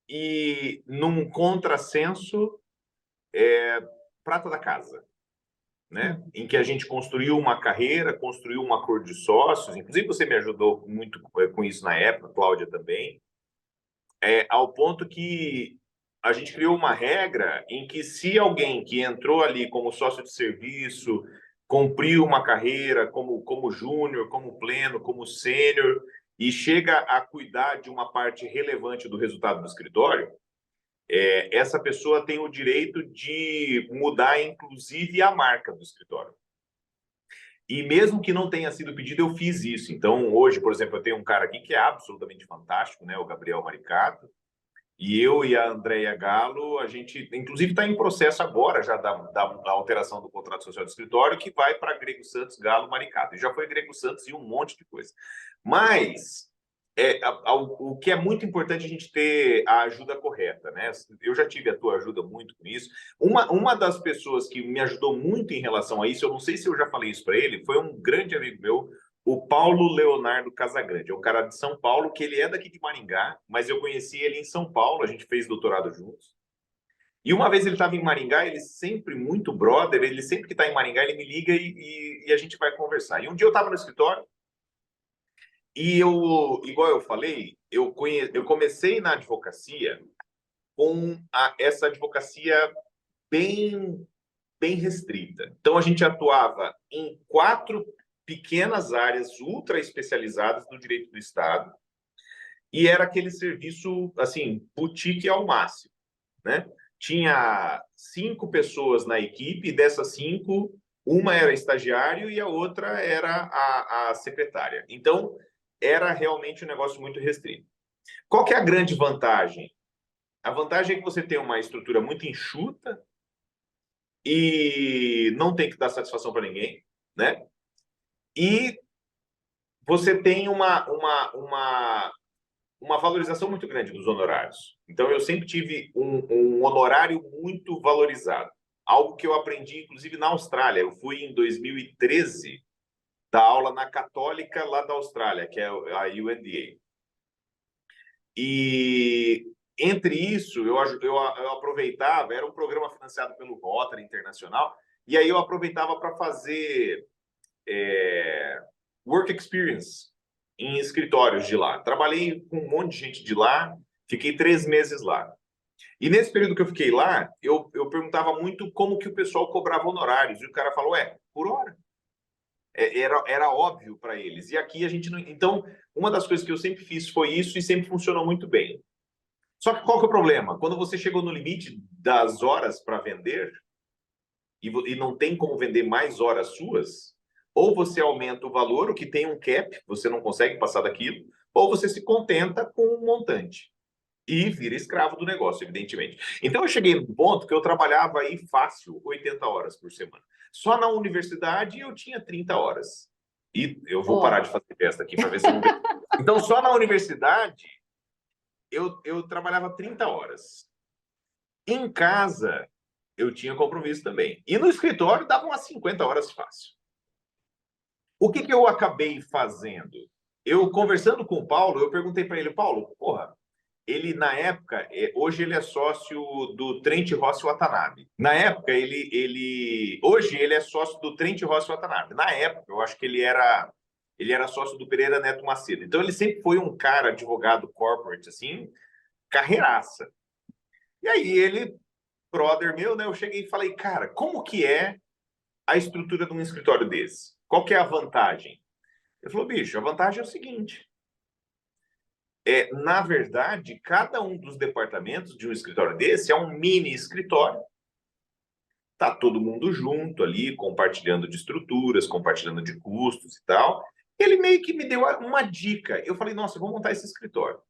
[SPEAKER 2] e num contrassenso prata da casa, né? Em que a gente construiu uma carreira, construiu um acordo de sócios. Inclusive, você me ajudou muito com isso na época, Cláudia também, ao ponto que a gente criou uma regra em que se alguém que entrou ali como sócio de serviço, cumpriu uma carreira como júnior, como pleno, como sênior, e chega a cuidar de uma parte relevante do resultado do escritório, essa pessoa tem o direito de mudar, inclusive, a marca do escritório. E mesmo que não tenha sido pedido, eu fiz isso. Então, hoje, por exemplo, eu tenho um cara aqui que é absolutamente fantástico, né? O Gabriel Maricato. E eu e a Andréia Galo, a gente, inclusive, está em processo agora já da alteração do contrato social do escritório, que vai para Grego Santos, Galo, Maricato. E já foi Grego Santos e um monte de coisa. Mas o que é muito importante a gente ter a ajuda correta, né? Eu já tive a tua ajuda muito com isso. Uma das pessoas que me ajudou muito em relação a isso, eu não sei se eu já falei isso para ele, foi um grande amigo meu, o Paulo Leonardo Casagrande. É um cara de São Paulo, que ele é daqui de Maringá, mas eu conheci ele em São Paulo, a gente fez doutorado juntos. E uma vez ele estava em Maringá, ele sempre muito brother, ele sempre que está em Maringá, ele me liga e a gente vai conversar. E um dia eu estava no escritório, e eu, igual eu falei, eu comecei na advocacia com essa advocacia bem, bem restrita. Então, a gente atuava em 4 pequenas áreas ultra especializadas do direito do Estado, e era aquele serviço, assim, boutique ao máximo, né? Tinha 5 pessoas na equipe, e dessas 5, uma era estagiário e a outra era a secretária. Então, era realmente um negócio muito restrito. Qual que é a grande vantagem? A vantagem é que você tem uma estrutura muito enxuta e não tem que dar satisfação para ninguém, né? E você tem uma valorização muito grande dos honorários. Então, eu sempre tive um honorário muito valorizado. Algo que eu aprendi, inclusive, na Austrália. Eu fui em 2013 dar aula na Católica lá da Austrália, que é a UNDA. E entre isso, eu aproveitava, era um programa financiado pelo Rotary Internacional, e aí eu aproveitava para fazer work experience em escritórios de lá. Trabalhei com um monte de gente de lá, fiquei 3 meses lá. E nesse período que eu fiquei lá, eu perguntava muito como que o pessoal cobrava honorários. E o cara falou, por hora. Era óbvio para eles. E aqui a gente não... Então, uma das coisas que eu sempre fiz foi isso e sempre funcionou muito bem. Só que qual que é o problema? Quando você chegou no limite das horas para vender e não tem como vender mais horas suas, ou você aumenta o valor, o que tem um cap, você não consegue passar daquilo, ou você se contenta com um montante. e vira escravo do negócio, evidentemente. Então, eu cheguei num ponto que eu trabalhava aí fácil 80 horas por semana. Só na universidade eu tinha 30 horas. E eu vou parar
[SPEAKER 1] Ó,
[SPEAKER 2] de fazer festa aqui para ver se eu não vejo. Então, só na universidade eu trabalhava 30 horas. Em casa, eu tinha compromisso também. E no escritório, dava umas 50 horas fácil. O que eu acabei fazendo? Eu, conversando com o Paulo, eu perguntei para ele, Paulo, porra, ele, na época, hoje ele é sócio do Trent Rossi Watanabe. Na época, hoje ele é sócio do Trent Rossi Watanabe. Na época, eu acho que ele era sócio do Pereira Neto Macedo. Então, ele sempre foi um cara, advogado corporate, assim, carreiraça. E aí, ele, brother meu, né, eu cheguei e falei, cara, como que é a estrutura de um escritório desse? Qual que é a vantagem? Ele falou, bicho, a vantagem é o seguinte, na verdade, cada um dos departamentos de um escritório desse é um mini escritório. Tá todo mundo junto ali, compartilhando de estruturas, compartilhando de custos e tal. Ele meio que me deu uma dica. Eu falei, nossa, eu vou montar esse escritório.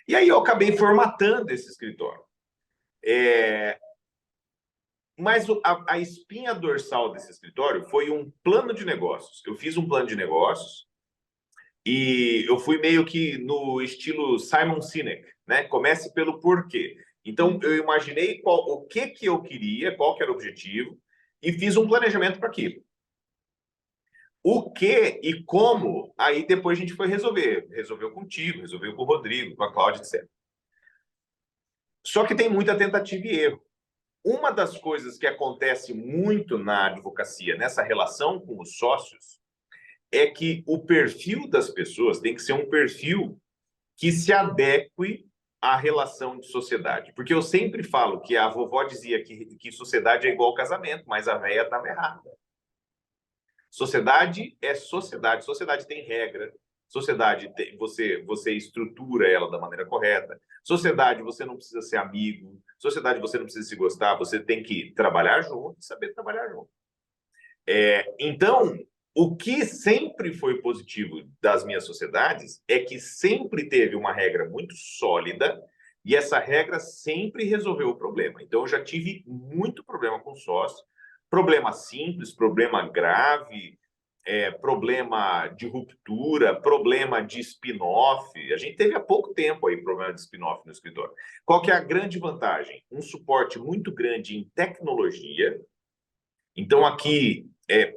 [SPEAKER 2] E aí eu acabei formatando esse escritório. Mas a espinha dorsal desse escritório foi um plano de negócios. Eu fiz um plano de negócios e eu fui meio que no estilo Simon Sinek, né? Comece pelo porquê. Então, eu imaginei o que eu queria, qual que era o objetivo, e fiz um planejamento para aquilo. O que e como, aí depois a gente foi resolver. Resolveu contigo, resolveu com o Rodrigo, com a Cláudia, etc. Só que tem muita tentativa e erro. Uma das coisas que acontece muito na advocacia, nessa relação com os sócios, é que o perfil das pessoas tem que ser um perfil que se adeque à relação de sociedade. Porque eu sempre falo que a vovó dizia que sociedade é igual casamento, mas a véia estava errada. Sociedade é sociedade. Sociedade tem regra. Sociedade tem, você estrutura ela da maneira correta. Sociedade você não precisa ser amigo. Sociedade você não precisa se gostar. Você tem que trabalhar junto e saber trabalhar junto. Então, o que sempre foi positivo das minhas sociedades é que sempre teve uma regra muito sólida e essa regra sempre resolveu o problema. Então, eu já tive muito problema com sócio, problema simples, problema grave, problema de ruptura, problema de spin-off. A gente teve há pouco tempo aí problema de spin-off no escritório. Qual que é a grande vantagem? Um suporte muito grande em tecnologia. Então, aqui,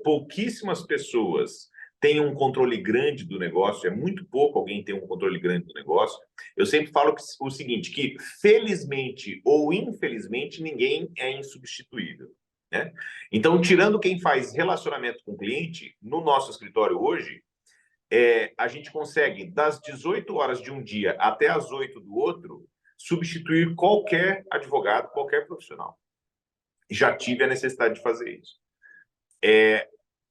[SPEAKER 2] pouquíssimas pessoas têm um controle grande do negócio, é muito pouco alguém tem um controle grande do negócio. Eu sempre falo o seguinte, que felizmente ou infelizmente, ninguém é insubstituível, né? Então, tirando quem faz relacionamento com o cliente, no nosso escritório hoje, a gente consegue, das 18 horas de um dia até as 8 do outro, substituir qualquer advogado, qualquer profissional. Já tive a necessidade de fazer isso.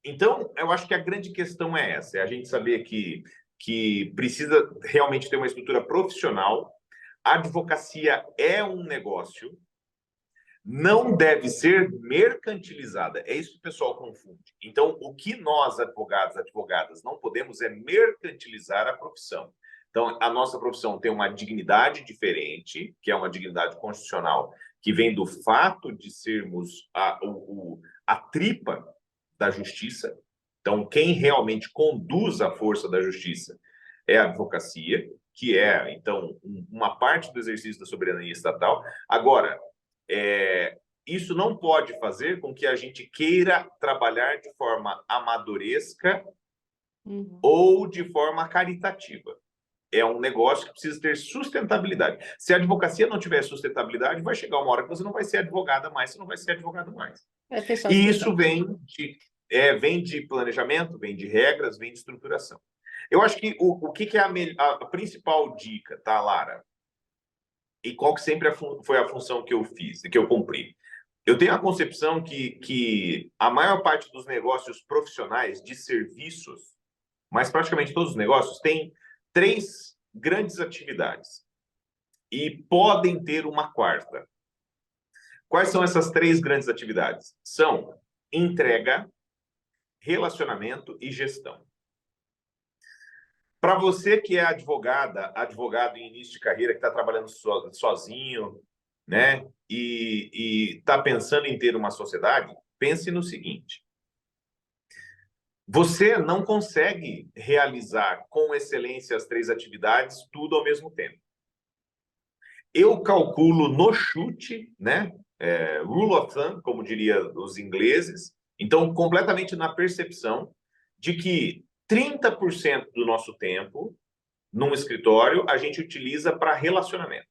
[SPEAKER 2] Então, eu acho que a grande questão é essa, é a gente saber que precisa realmente ter uma estrutura profissional. A advocacia é um negócio, não deve ser mercantilizada. É isso que o pessoal confunde. Então, o que nós, advogados, advogadas, não podemos é mercantilizar a profissão. Então, a nossa profissão tem uma dignidade diferente, que é uma dignidade constitucional, que vem do fato de sermos a tripa da justiça. Então, quem realmente conduz a força da justiça é a advocacia, que é, então, uma parte do exercício da soberania estatal. Agora, isso não pode fazer com que a gente queira trabalhar de forma amadoresca ou de forma caritativa. É um negócio que precisa ter sustentabilidade. Se a advocacia não tiver sustentabilidade, vai chegar uma hora que você não vai ser advogada mais, você não vai ser advogado mais.
[SPEAKER 1] vai fechar o
[SPEAKER 2] E isso
[SPEAKER 1] escritório.
[SPEAKER 2] vem de planejamento, vem de regras, vem de estruturação. Eu acho que o que é a principal dica, tá, Lara? E qual que sempre foi a função que eu fiz, que eu cumpri? Eu tenho a concepção que a maior parte dos negócios profissionais de serviços, mas praticamente todos os negócios, têm três grandes atividades e podem ter uma quarta. Quais são essas três grandes atividades? São entrega, relacionamento e gestão. Para você que é advogada, advogado em início de carreira, que está trabalhando sozinho, né? E está pensando em ter uma sociedade, pense no seguinte: você não consegue realizar com excelência as três atividades tudo ao mesmo tempo. Eu calculo no chute, né? Rule of thumb, como diria os ingleses, então completamente na percepção de que 30% do nosso tempo num escritório a gente utiliza para relacionamento.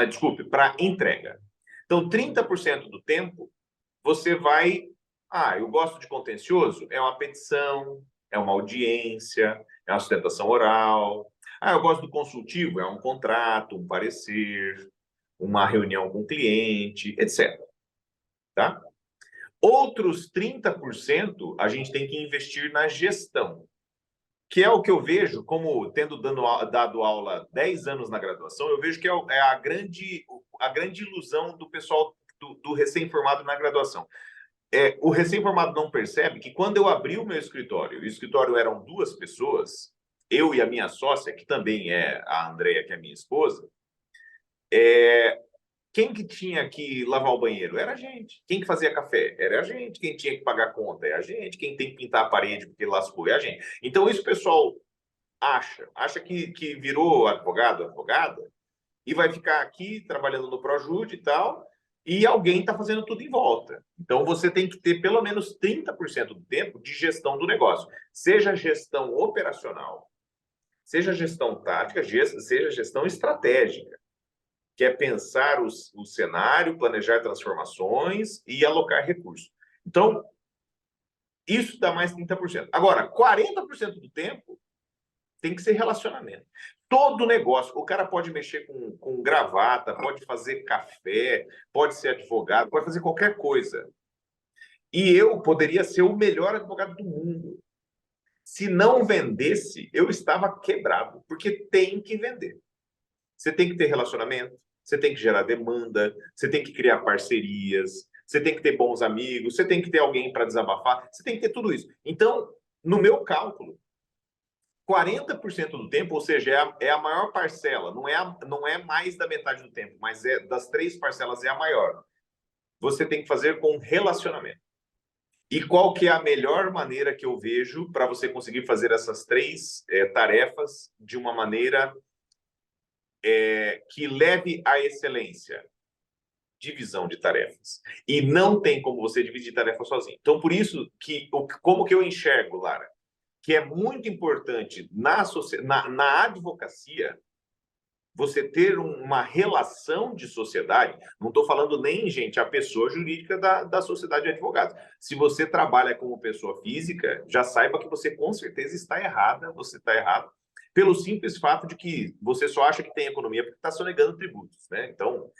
[SPEAKER 2] Desculpe, para entrega. Então, 30% do tempo você vai. Eu gosto de contencioso? É uma petição, é uma audiência, é uma sustentação oral. Eu gosto do consultivo? É um contrato, um parecer, uma reunião com o cliente, etc. Tá? Outros 30% a gente tem que investir na gestão, que é o que eu vejo, como dado aula 10 anos na graduação, eu vejo que é a grande ilusão do pessoal do recém-formado na graduação. O recém-formado não percebe que quando eu abri o meu escritório, o escritório eram duas pessoas, eu e a minha sócia, que também é a Andrea, que é minha esposa, quem que tinha que lavar o banheiro? Era a gente. Quem que fazia café? Era a gente. Quem tinha que pagar a conta? É a gente. Quem tem que pintar a parede porque lascou? É a gente. Então, isso o pessoal acha que virou advogado, advogada, e vai ficar aqui trabalhando no Projude e tal, e alguém está fazendo tudo em volta. Então, você tem que ter pelo menos 30% do tempo de gestão do negócio. Seja gestão operacional, seja gestão tática, seja gestão estratégica, que é pensar o cenário, planejar transformações e alocar recursos. Então, isso dá mais 30%. Agora, 40% do tempo tem que ser relacionamento. Todo negócio, o cara pode mexer com gravata, pode fazer café, pode ser advogado, pode fazer qualquer coisa. E eu poderia ser o melhor advogado do mundo. Se não vendesse, eu estava quebrado, porque tem que vender. Você tem que ter relacionamento, você tem que gerar demanda, você tem que criar parcerias, você tem que ter bons amigos, você tem que ter alguém para desabafar, você tem que ter tudo isso. Então, no meu cálculo, 40% do tempo, ou seja, é a maior parcela, não é mais da metade do tempo, mas das três parcelas é a maior. Você tem que fazer com relacionamento. E qual que é a melhor maneira que eu vejo para você conseguir fazer essas três tarefas de uma maneira que leve à excelência? Divisão de tarefas. E não tem como você dividir tarefas sozinho. Então, por isso como que eu enxergo, Lara? Que é muito importante na advocacia você ter uma relação de sociedade. Não estou falando nem, gente, a pessoa jurídica da sociedade de advogados. Se você trabalha como pessoa física, já saiba que você com certeza está errada, você está errado, pelo simples fato de que você só acha que tem economia porque está sonegando tributos, né? Então,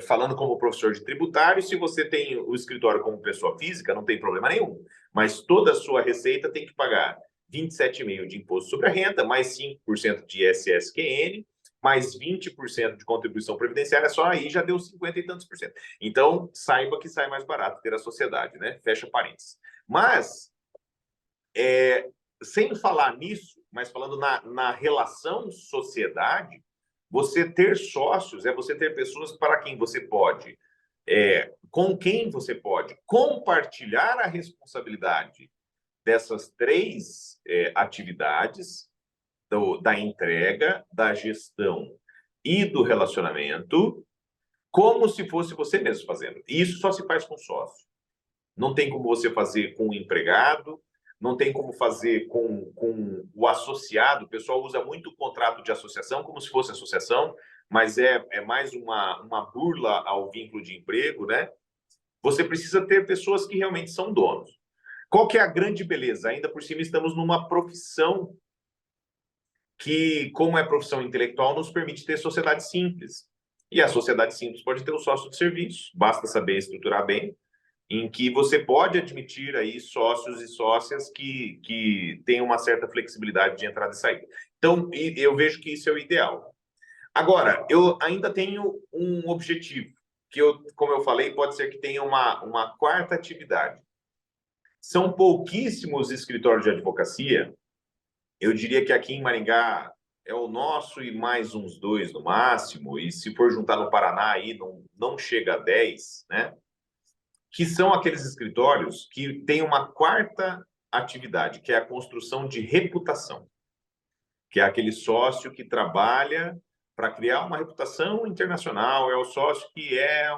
[SPEAKER 2] falando como professor de tributário, se você tem o escritório como pessoa física, não tem problema nenhum, mas toda a sua receita tem que pagar 27,5% de imposto sobre a renda, mais 5% de ISS-QN, mais 20% de contribuição previdenciária, só aí já deu 50 e tantos por cento. Então, saiba que sai mais barato ter a sociedade, né? Fecha parênteses. Mas, sem falar nisso, mas falando na relação sociedade, você ter sócios é você ter pessoas para quem você pode, com quem você pode compartilhar a responsabilidade dessas três atividades, da entrega, da gestão e do relacionamento, como se fosse você mesmo fazendo. E isso só se faz com sócio. Não tem como você fazer com o empregado, não tem como fazer com o associado. O pessoal usa muito o contrato de associação como se fosse associação, mas é mais uma burla ao vínculo de emprego, né? Você precisa ter pessoas que realmente são donos. Qual que é a grande beleza? Ainda por cima, estamos numa profissão que, como é profissão intelectual, nos permite ter sociedade simples. E a sociedade simples pode ter um sócio de serviço, basta saber estruturar bem, em que você pode admitir aí sócios e sócias que têm uma certa flexibilidade de entrada e saída. Então, eu vejo que isso é o ideal. Agora, eu ainda tenho um objetivo, que como eu falei, pode ser que tenha uma quarta atividade. São pouquíssimos escritórios de advocacia Eu diria que aqui em Maringá é o nosso e mais uns dois no máximo, e se for juntar no Paraná aí não chega a 10, né? Que são aqueles escritórios que têm uma quarta atividade, que é a construção de reputação, que é aquele sócio que trabalha para criar uma reputação internacional, é o sócio que é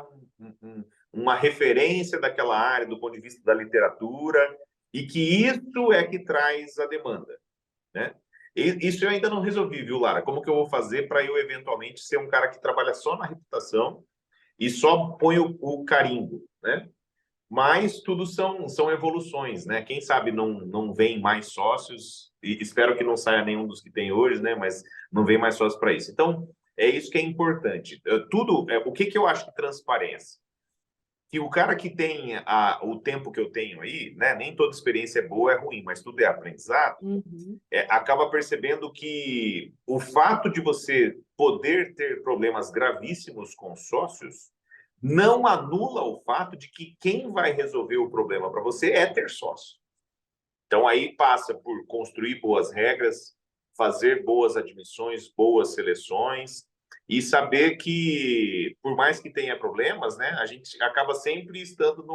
[SPEAKER 2] uma referência daquela área do ponto de vista da literatura, e que isso é que traz a demanda, né? E isso eu ainda não resolvi, viu, Lara? Como que eu vou fazer para eu eventualmente ser um cara que trabalha só na reputação e só põe o carimbo, né? Mas tudo são evoluções, né? Quem sabe não vem mais sócios, e espero que não saia nenhum dos que tem hoje, né? Mas não vem mais sócios para isso. Então, é isso que é importante. O que eu acho de transparência? Que o cara que tem o tempo que eu tenho aí, né? Nem toda experiência é boa, é ruim, mas tudo é aprendizado.
[SPEAKER 1] Uhum.
[SPEAKER 2] Acaba percebendo que o fato de você poder ter problemas gravíssimos com sócios não anula o fato de que quem vai resolver o problema para você é ter sócio. Então, aí passa por construir boas regras, fazer boas admissões, boas seleções e saber que, por mais que tenha problemas, né, a gente acaba sempre estando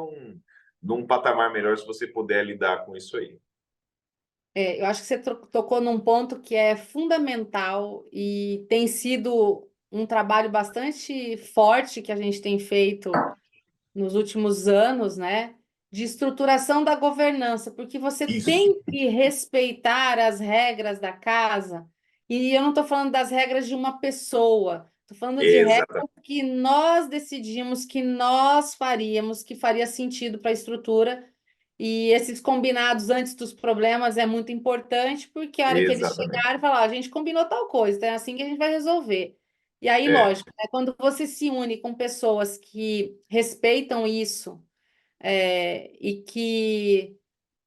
[SPEAKER 2] num patamar melhor se você puder lidar com isso aí.
[SPEAKER 1] Eu acho que você tocou num ponto que é fundamental e tem sido um trabalho bastante forte que a gente tem feito nos últimos anos, né? De estruturação da governança, porque você
[SPEAKER 2] Isso,
[SPEAKER 1] tem que respeitar as regras da casa, e eu não estou falando das regras de uma pessoa, estou falando de regras
[SPEAKER 2] exatamente.
[SPEAKER 1] que nós decidimos que nós faríamos, que faria sentido para a estrutura, e esses combinados antes dos problemas é muito importante, porque a hora que eles
[SPEAKER 2] Exatamente.
[SPEAKER 1] chegarem, falar, a gente combinou tal coisa, então é assim que a gente vai resolver. E aí,
[SPEAKER 2] É,
[SPEAKER 1] lógico, né, quando você se une com pessoas que respeitam isso, e que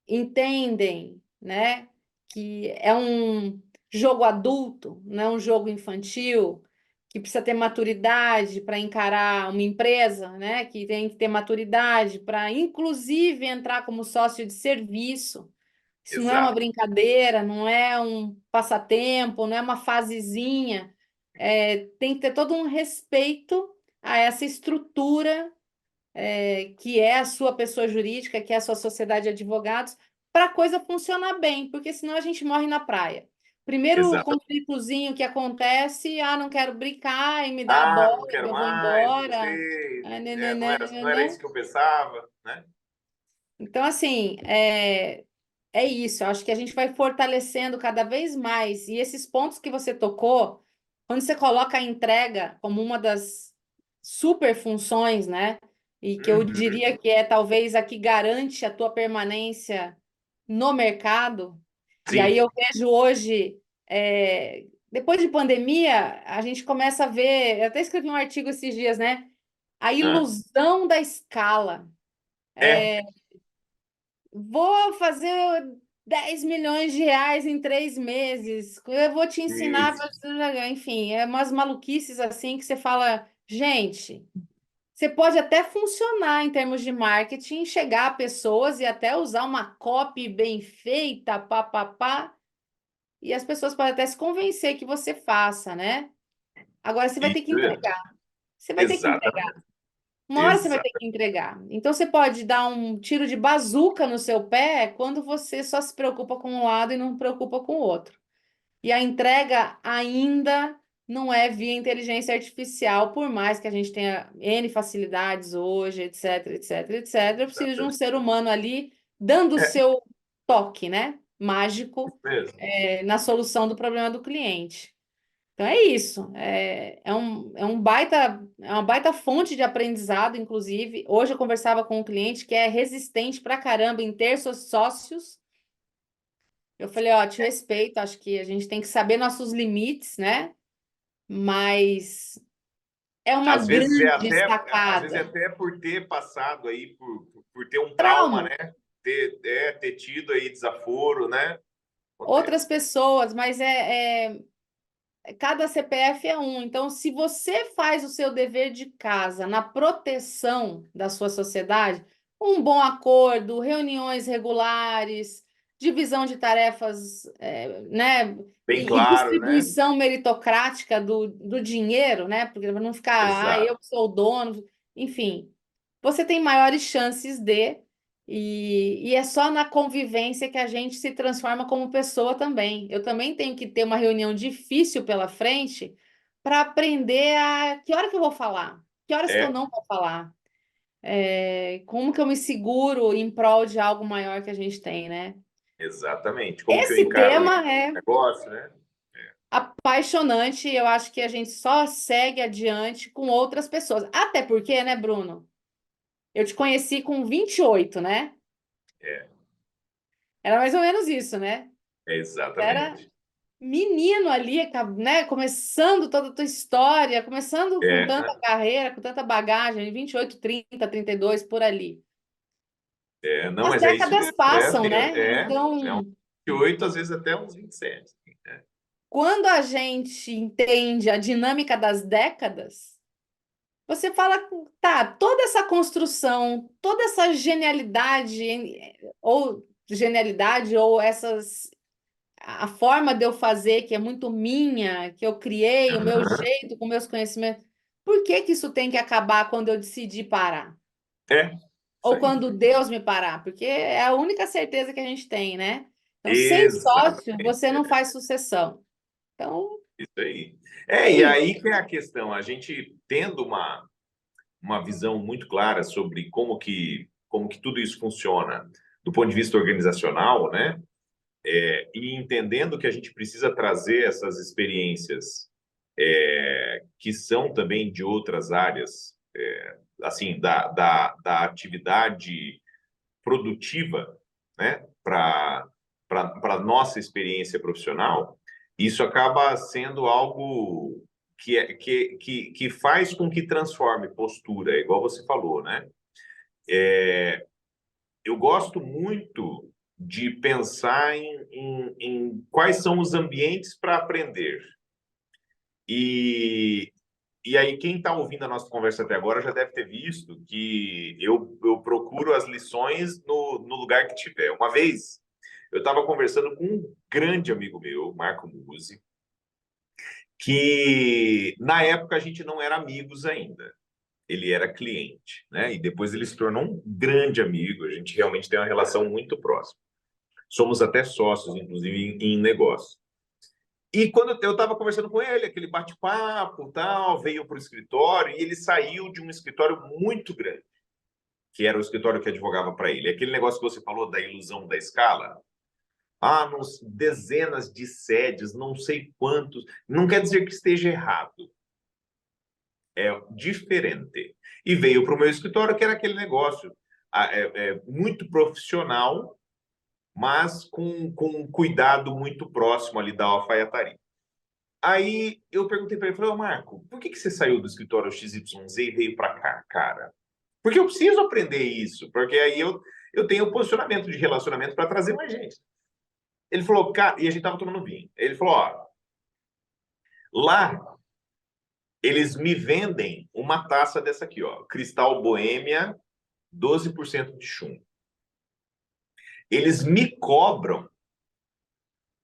[SPEAKER 1] entendem, né, que é um jogo adulto, não é um jogo infantil, que precisa ter maturidade para encarar uma empresa, né, que tem que ter maturidade para, inclusive, entrar como sócio de serviço. Isso não é uma
[SPEAKER 2] exato.
[SPEAKER 1] brincadeira, não é um passatempo, não é uma fasezinha. Tem que ter todo um respeito a essa estrutura que é a sua pessoa jurídica, que é a sua sociedade de advogados, para a coisa funcionar bem, porque senão a gente morre na praia. Primeiro
[SPEAKER 2] Exato.
[SPEAKER 1] conflitozinho que acontece, não quero brincar e me dá a
[SPEAKER 2] Ah,
[SPEAKER 1] bola,
[SPEAKER 2] não quero
[SPEAKER 1] eu vou
[SPEAKER 2] mais, não
[SPEAKER 1] embora.
[SPEAKER 2] sei, não era
[SPEAKER 1] Nananana.
[SPEAKER 2] isso que eu pensava, né?
[SPEAKER 1] Então, assim, é isso. Eu acho que a gente vai fortalecendo cada vez mais. E esses pontos que você tocou, quando você coloca a entrega como uma das super funções, né? E que eu
[SPEAKER 2] Uhum.
[SPEAKER 1] diria que é talvez a que garante a tua permanência no mercado. E aí
[SPEAKER 2] Sim.
[SPEAKER 1] eu vejo hoje, depois de pandemia, a gente começa a ver. Eu até escrevi um artigo esses dias, né? A
[SPEAKER 2] Ah,
[SPEAKER 1] ilusão da escala.
[SPEAKER 2] é,
[SPEAKER 1] Vou fazer 10 milhões de reais em 3 meses. Eu vou te ensinar,
[SPEAKER 2] isso.
[SPEAKER 1] enfim, é umas maluquices assim que você fala, gente, você pode até funcionar em termos de marketing, chegar a pessoas e até usar uma copy bem feita, pá, pá, pá, e as pessoas podem até se convencer que você faça, né? Agora você vai ter que
[SPEAKER 2] Isso mesmo.
[SPEAKER 1] entregar. Você vai ter que entregar.
[SPEAKER 2] Exatamente.
[SPEAKER 1] Uma hora você vai ter
[SPEAKER 2] Exatamente.
[SPEAKER 1] que entregar. Então você pode dar um tiro de bazuca no seu pé quando você só se preocupa com um lado e não preocupa com o outro. E a entrega ainda não é via inteligência artificial, por mais que a gente tenha N facilidades hoje, etc, etc, etc. Eu preciso de um ser humano ali dando o
[SPEAKER 2] É,
[SPEAKER 1] seu toque, né? Mágico,
[SPEAKER 2] mesmo.
[SPEAKER 1] na solução do problema do cliente. Então é isso, é uma baita fonte de aprendizado, inclusive. Hoje eu conversava com um cliente que é resistente pra caramba em ter seus sócios. Eu falei, ó, te respeito, acho que a gente tem que saber nossos limites, né? Mas é uma grande
[SPEAKER 2] Às vezes é
[SPEAKER 1] sacada.
[SPEAKER 2] até por ter passado aí por ter um trauma,
[SPEAKER 1] Trauma,
[SPEAKER 2] né? Ter tido aí desaforo, né?
[SPEAKER 1] outras
[SPEAKER 2] Acontece.
[SPEAKER 1] pessoas, mas cada CPF é um. Então, se você faz o seu dever de casa na proteção da sua sociedade, um bom acordo, reuniões regulares, divisão de tarefas, né?
[SPEAKER 2] Bem
[SPEAKER 1] E
[SPEAKER 2] claro, né?
[SPEAKER 1] distribuição meritocrática do dinheiro, né? Porque para não ficar, eu
[SPEAKER 2] Exato.
[SPEAKER 1] sou o dono, enfim, você tem maiores chances e é só na convivência que a gente se transforma como pessoa também. Eu também tenho que ter uma reunião difícil pela frente para aprender que hora que eu vou falar, que horas que eu
[SPEAKER 2] É,
[SPEAKER 1] não vou falar. Como que eu me seguro em prol de algo maior que a gente tem, né?
[SPEAKER 2] exatamente. Como que eu
[SPEAKER 1] Esse
[SPEAKER 2] encaro
[SPEAKER 1] tema
[SPEAKER 2] isso
[SPEAKER 1] é
[SPEAKER 2] no negócio, né?
[SPEAKER 1] apaixonante e eu acho que a gente só segue adiante com outras pessoas. Até porque, né, Bruno? Eu te conheci com 28, né?
[SPEAKER 2] É,
[SPEAKER 1] Era mais ou menos isso, né? Era
[SPEAKER 2] exatamente.
[SPEAKER 1] menino ali, né? Começando toda a tua história, começando com tanta
[SPEAKER 2] É,
[SPEAKER 1] carreira, com tanta bagagem, 28, 30, 32, por ali.
[SPEAKER 2] não,
[SPEAKER 1] As
[SPEAKER 2] mas é isso
[SPEAKER 1] décadas
[SPEAKER 2] mesmo.
[SPEAKER 1] passam, né?
[SPEAKER 2] É uns
[SPEAKER 1] Então,
[SPEAKER 2] 28, às vezes até uns 27. Né?
[SPEAKER 1] quando a gente entende a dinâmica das décadas, você fala, tá, toda essa construção, toda essa genialidade, ou a forma de eu fazer, que é muito minha, que eu criei, o meu
[SPEAKER 2] Aham.
[SPEAKER 1] jeito, com meus conhecimentos, por que que isso tem que acabar quando eu decidi parar?
[SPEAKER 2] É, isso
[SPEAKER 1] Ou
[SPEAKER 2] aí.
[SPEAKER 1] quando Deus me parar? Porque é a única certeza que a gente tem, né? Então, sem sócio,
[SPEAKER 2] Exatamente.
[SPEAKER 1] você não faz sucessão. Então,
[SPEAKER 2] Isso aí.
[SPEAKER 1] é
[SPEAKER 2] E
[SPEAKER 1] isso.
[SPEAKER 2] aí que é a questão. A gente tendo uma visão muito clara sobre como que tudo isso funciona do ponto de vista organizacional, né? E entendendo que a gente precisa trazer essas experiências que são também de outras áreas, assim, da atividade produtiva, né, para a nossa experiência profissional, isso acaba sendo algo que faz com que transforme postura, igual você falou, né? Eu gosto muito de pensar em quais são os ambientes para aprender. E, e aí, quem está ouvindo a nossa conversa até agora já deve ter visto que eu procuro as lições no lugar que tiver. Uma vez, eu estava conversando com um grande amigo meu, Marco Musi, que na época a gente não era amigos ainda. Ele era cliente, né? E depois ele se tornou um grande amigo. A gente realmente tem uma relação muito próxima. Somos até sócios, inclusive, em negócio. E quando eu estava conversando com ele, aquele bate-papo, tal, veio para o escritório e ele saiu de um escritório muito grande, que era o escritório que advogava para ele. Aquele negócio que você falou da ilusão da escala. Ah, dezenas de sedes, não sei quantos. Não quer dizer que esteja errado. É diferente. E veio para o meu escritório, que era aquele negócio muito profissional, mas com um cuidado muito próximo ali da alfaiataria. Aí eu perguntei para ele, falei, ô Marco, por que você saiu do escritório XYZ e veio para cá, cara? Porque eu preciso aprender isso, porque aí eu tenho um posicionamento de relacionamento para trazer mais gente. Ele falou, cara, e a gente tava tomando vinho. Ele falou, ó, lá eles me vendem uma taça dessa aqui, ó, Cristal Boêmia, 12% de chumbo. Eles me cobram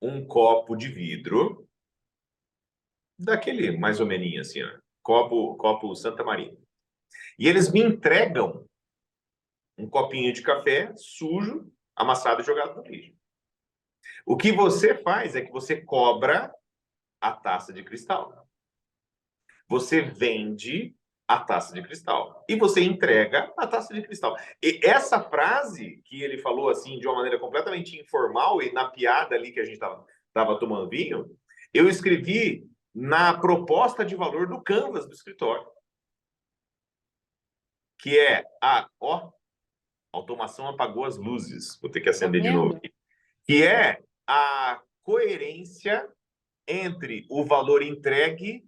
[SPEAKER 2] um copo de vidro, daquele mais ou menos assim, ó, copo Santa Maria. E eles me entregam um copinho de café sujo, amassado e jogado no lixo. O que você faz é que você cobra a taça de cristal. Você vende a taça de cristal e você entrega a taça de cristal. E essa frase que ele falou assim de uma maneira completamente informal e na piada ali que a gente estava tomando vinho, eu escrevi na proposta de valor do Canvas do escritório, que é a automação apagou as luzes, vou ter que
[SPEAKER 1] Tá
[SPEAKER 2] acender de novo
[SPEAKER 1] vendo?
[SPEAKER 2] aqui, que é a coerência entre o valor entregue,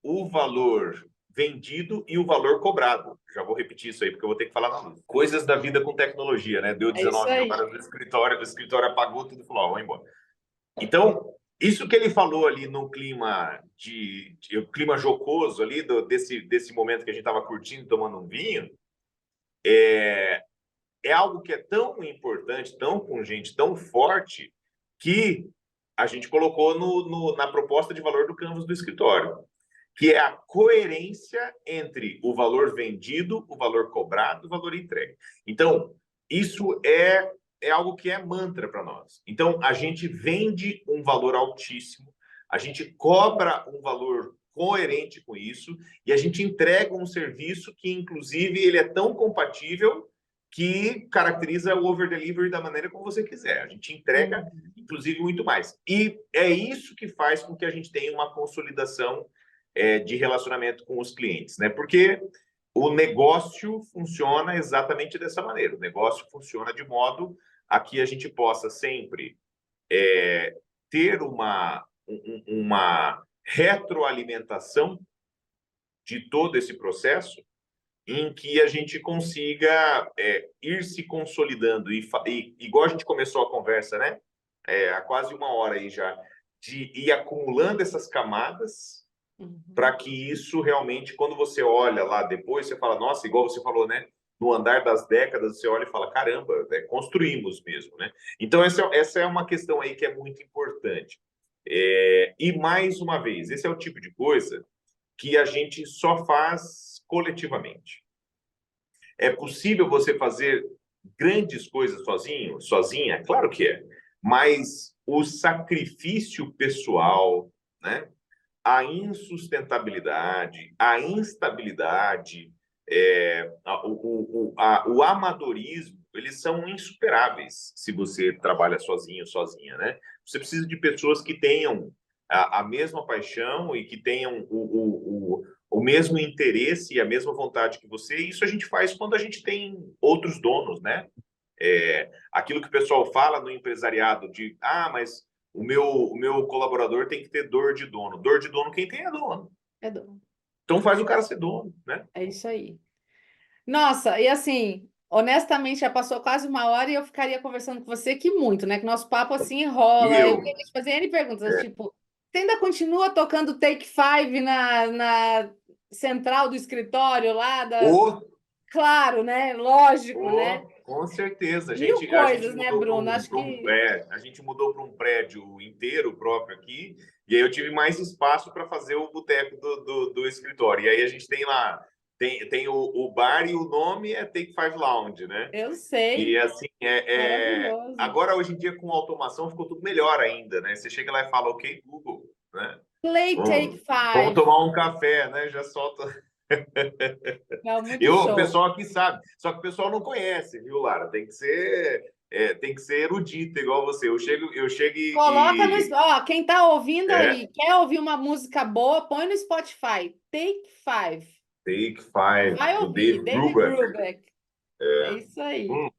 [SPEAKER 2] o valor vendido e o valor cobrado. Já vou repetir isso aí, porque eu vou ter que falar na luz. Coisas da vida com tecnologia, né? Deu
[SPEAKER 1] É isso
[SPEAKER 2] 19 mil
[SPEAKER 1] aí.
[SPEAKER 2] horas no escritório, o escritório apagou tudo e falou, ó, vou embora. Então, isso que ele falou ali no clima o clima jocoso ali desse momento que a gente estava curtindo, tomando um vinho, é algo que é tão importante, tão pungente, tão forte, que a gente colocou na proposta de valor do Canvas do escritório, que é a coerência entre o valor vendido, o valor cobrado e o valor entregue. Então, isso é algo que é mantra para nós. Então, a gente vende um valor altíssimo, a gente cobra um valor coerente com isso e a gente entrega um serviço que, inclusive, ele é tão compatível que caracteriza o over-delivery da maneira como você quiser. A gente entrega, inclusive, muito mais. E é isso que faz com que a gente tenha uma consolidação de relacionamento com os clientes, né? Porque o negócio funciona exatamente dessa maneira. O negócio funciona de modo a que a gente possa sempre ter uma retroalimentação de todo esse processo em que a gente consiga ir se consolidando e igual a gente começou a conversa, né? Há quase uma hora aí já, de ir acumulando essas camadas para que isso realmente, quando você olha lá depois, você fala, nossa, igual você falou, né? No andar das décadas, você olha e fala, caramba, construímos mesmo, né? Então, essa é uma questão aí que é muito importante. E, mais uma vez, esse é o tipo de coisa que a gente só faz coletivamente. É possível você fazer grandes coisas sozinho, sozinha? Claro que é. Mas o sacrifício pessoal, né? A insustentabilidade, a instabilidade, o amadorismo, eles são insuperáveis se você trabalha sozinho, sozinha, né? Você precisa de pessoas que tenham a mesma paixão e que tenham o mesmo interesse e a mesma vontade que você. E isso a gente faz quando a gente tem outros donos, né? Aquilo que o pessoal fala no empresariado de, mas o meu colaborador tem que ter dor de dono. Dor de dono, quem tem é dono.
[SPEAKER 1] É dono.
[SPEAKER 2] Então faz o cara ser dono, né?
[SPEAKER 1] É isso aí. Nossa, e assim, honestamente, já passou quase uma hora e eu ficaria conversando com você aqui muito, né? Que nosso papo assim
[SPEAKER 2] E
[SPEAKER 1] enrola. Eu
[SPEAKER 2] eu,
[SPEAKER 1] queria te fazer N perguntas, tipo, você ainda continua tocando Take Five na central do escritório lá da.
[SPEAKER 2] o,
[SPEAKER 1] Claro, né? Lógico, né?
[SPEAKER 2] com certeza.
[SPEAKER 1] Mil
[SPEAKER 2] A gente
[SPEAKER 1] coisas, né,
[SPEAKER 2] mudou para
[SPEAKER 1] Bruno? Acho que
[SPEAKER 2] a gente mudou para um prédio inteiro próprio aqui, e aí eu tive mais espaço para fazer o boteco do escritório. E aí a gente tem lá, tem o bar e o nome é Take Five Lounge, né?
[SPEAKER 1] eu
[SPEAKER 2] E
[SPEAKER 1] sei.
[SPEAKER 2] assim,
[SPEAKER 1] Maravilhoso.
[SPEAKER 2] agora hoje em dia com automação ficou tudo melhor ainda, né? Você chega lá e fala, ok, Google, né?
[SPEAKER 1] Play Take
[SPEAKER 2] Vamos
[SPEAKER 1] Five.
[SPEAKER 2] tomar um café, né? Já solta.
[SPEAKER 1] Não, muito
[SPEAKER 2] O
[SPEAKER 1] show.
[SPEAKER 2] pessoal aqui sabe, só que o pessoal não conhece, viu, Lara? Tem que ser erudita igual você. Eu chego
[SPEAKER 1] Coloca no. Ó, quem tá ouvindo
[SPEAKER 2] é,
[SPEAKER 1] aí, quer ouvir uma música boa, põe no Spotify. Take Five.
[SPEAKER 2] Take Five
[SPEAKER 1] Vai
[SPEAKER 2] do
[SPEAKER 1] ouvir.
[SPEAKER 2] Dave
[SPEAKER 1] David
[SPEAKER 2] Brubeck.
[SPEAKER 1] Brubeck. É isso aí.
[SPEAKER 2] Hum,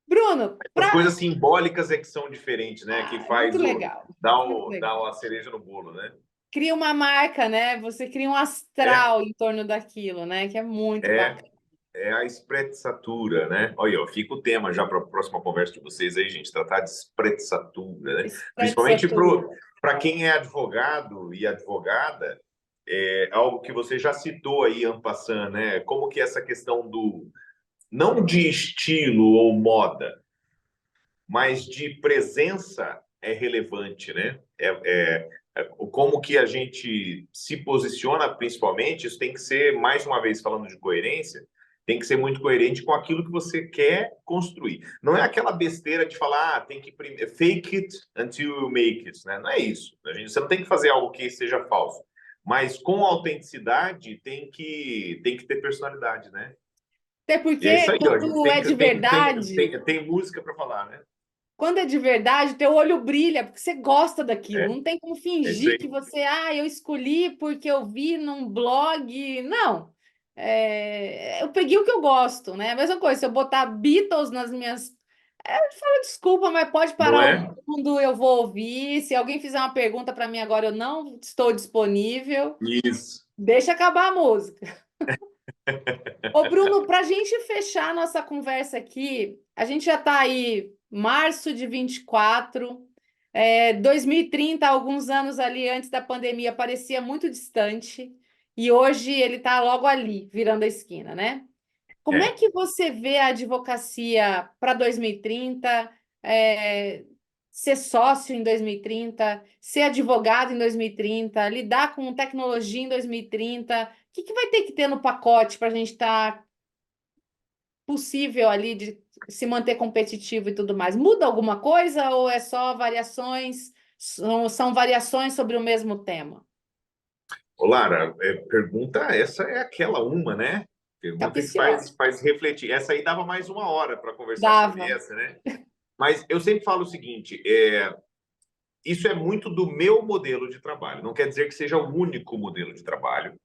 [SPEAKER 1] Bruno,
[SPEAKER 2] As coisas simbólicas é que são diferentes, né? Que
[SPEAKER 1] é muito
[SPEAKER 2] faz
[SPEAKER 1] legal. Muito
[SPEAKER 2] dá
[SPEAKER 1] legal.
[SPEAKER 2] uma cereja no bolo, né?
[SPEAKER 1] Cria uma marca, né? Você cria um
[SPEAKER 2] É,
[SPEAKER 1] astral em torno daquilo, né? Que é muito
[SPEAKER 2] é,
[SPEAKER 1] bacana.
[SPEAKER 2] é a sprezzatura, né? Olha, ó, fica o tema já para a próxima conversa de vocês aí, gente, tratar de sprezzatura, né? Principalmente
[SPEAKER 1] Sprezzatura.
[SPEAKER 2] para quem é advogado e advogada, algo que você já citou aí, en passant, né? Como que essa questão não de estilo ou moda, mas de presença é relevante, né? Como que a gente se posiciona, principalmente, isso tem que ser, mais uma vez, falando de coerência, tem que ser muito coerente com aquilo que você quer construir. Não é aquela besteira de falar, tem que fake it until you make it, né? Não é isso. Você não tem que fazer algo que seja falso, mas com autenticidade tem que ter personalidade, né?
[SPEAKER 1] Até
[SPEAKER 2] E é isso
[SPEAKER 1] porque
[SPEAKER 2] aí, ó, a gente
[SPEAKER 1] quando é de verdade,
[SPEAKER 2] tem música para falar, né?
[SPEAKER 1] quando é de verdade, teu olho brilha, porque você gosta daquilo.
[SPEAKER 2] É,
[SPEAKER 1] Não tem como
[SPEAKER 2] é isso
[SPEAKER 1] fingir
[SPEAKER 2] aí.
[SPEAKER 1] que você, eu escolhi porque eu vi num blog. Não. Eu peguei o que eu gosto, né? A mesma coisa, se eu botar Beatles nas minhas. Eu falo, desculpa, mas pode
[SPEAKER 2] Não
[SPEAKER 1] parar o
[SPEAKER 2] é?
[SPEAKER 1] mundo, eu vou ouvir. Se alguém fizer uma pergunta para mim agora, eu não estou disponível.
[SPEAKER 2] Isso.
[SPEAKER 1] Deixa acabar a música. Ô, Bruno, para a gente fechar nossa conversa aqui, a gente já está aí, março de 24, 2030, alguns anos ali antes da pandemia, parecia muito distante, e hoje ele está logo ali, virando a esquina, né? Como é que você vê a advocacia para 2030, ser sócio em 2030, ser advogado em 2030, lidar com tecnologia em 2030? O que vai ter que ter no pacote para a gente estar possível ali de se manter competitivo e tudo mais? Muda alguma coisa ou é só variações, são variações sobre o mesmo tema?
[SPEAKER 2] Ô, Lara, pergunta, essa é aquela uma, né? Pergunta que
[SPEAKER 1] Capiciosa.
[SPEAKER 2] faz refletir. Essa aí dava mais uma hora para conversar sobre
[SPEAKER 1] Dava.
[SPEAKER 2] essa, né? Mas eu sempre falo o seguinte: isso é muito do meu modelo de trabalho. Não quer dizer que seja o único modelo de trabalho,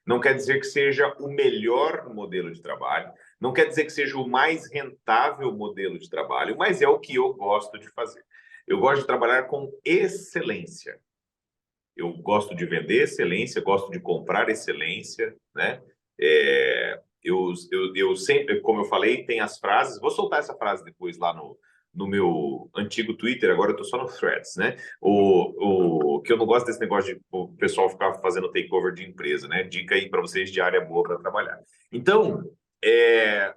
[SPEAKER 2] não quer dizer que seja o melhor modelo de trabalho, não quer dizer que seja o mais rentável modelo de trabalho, mas é o que eu gosto de fazer. Eu gosto de trabalhar com excelência. Eu gosto de vender excelência, gosto de comprar excelência, né? Eu sempre, como eu falei, tem as frases. Vou soltar essa frase depois lá no meu antigo Twitter, agora eu tô só no Threads, né? Que eu não gosto desse negócio de o pessoal ficar fazendo takeover de empresa, né? Dica aí para vocês de área boa para trabalhar. Então, é,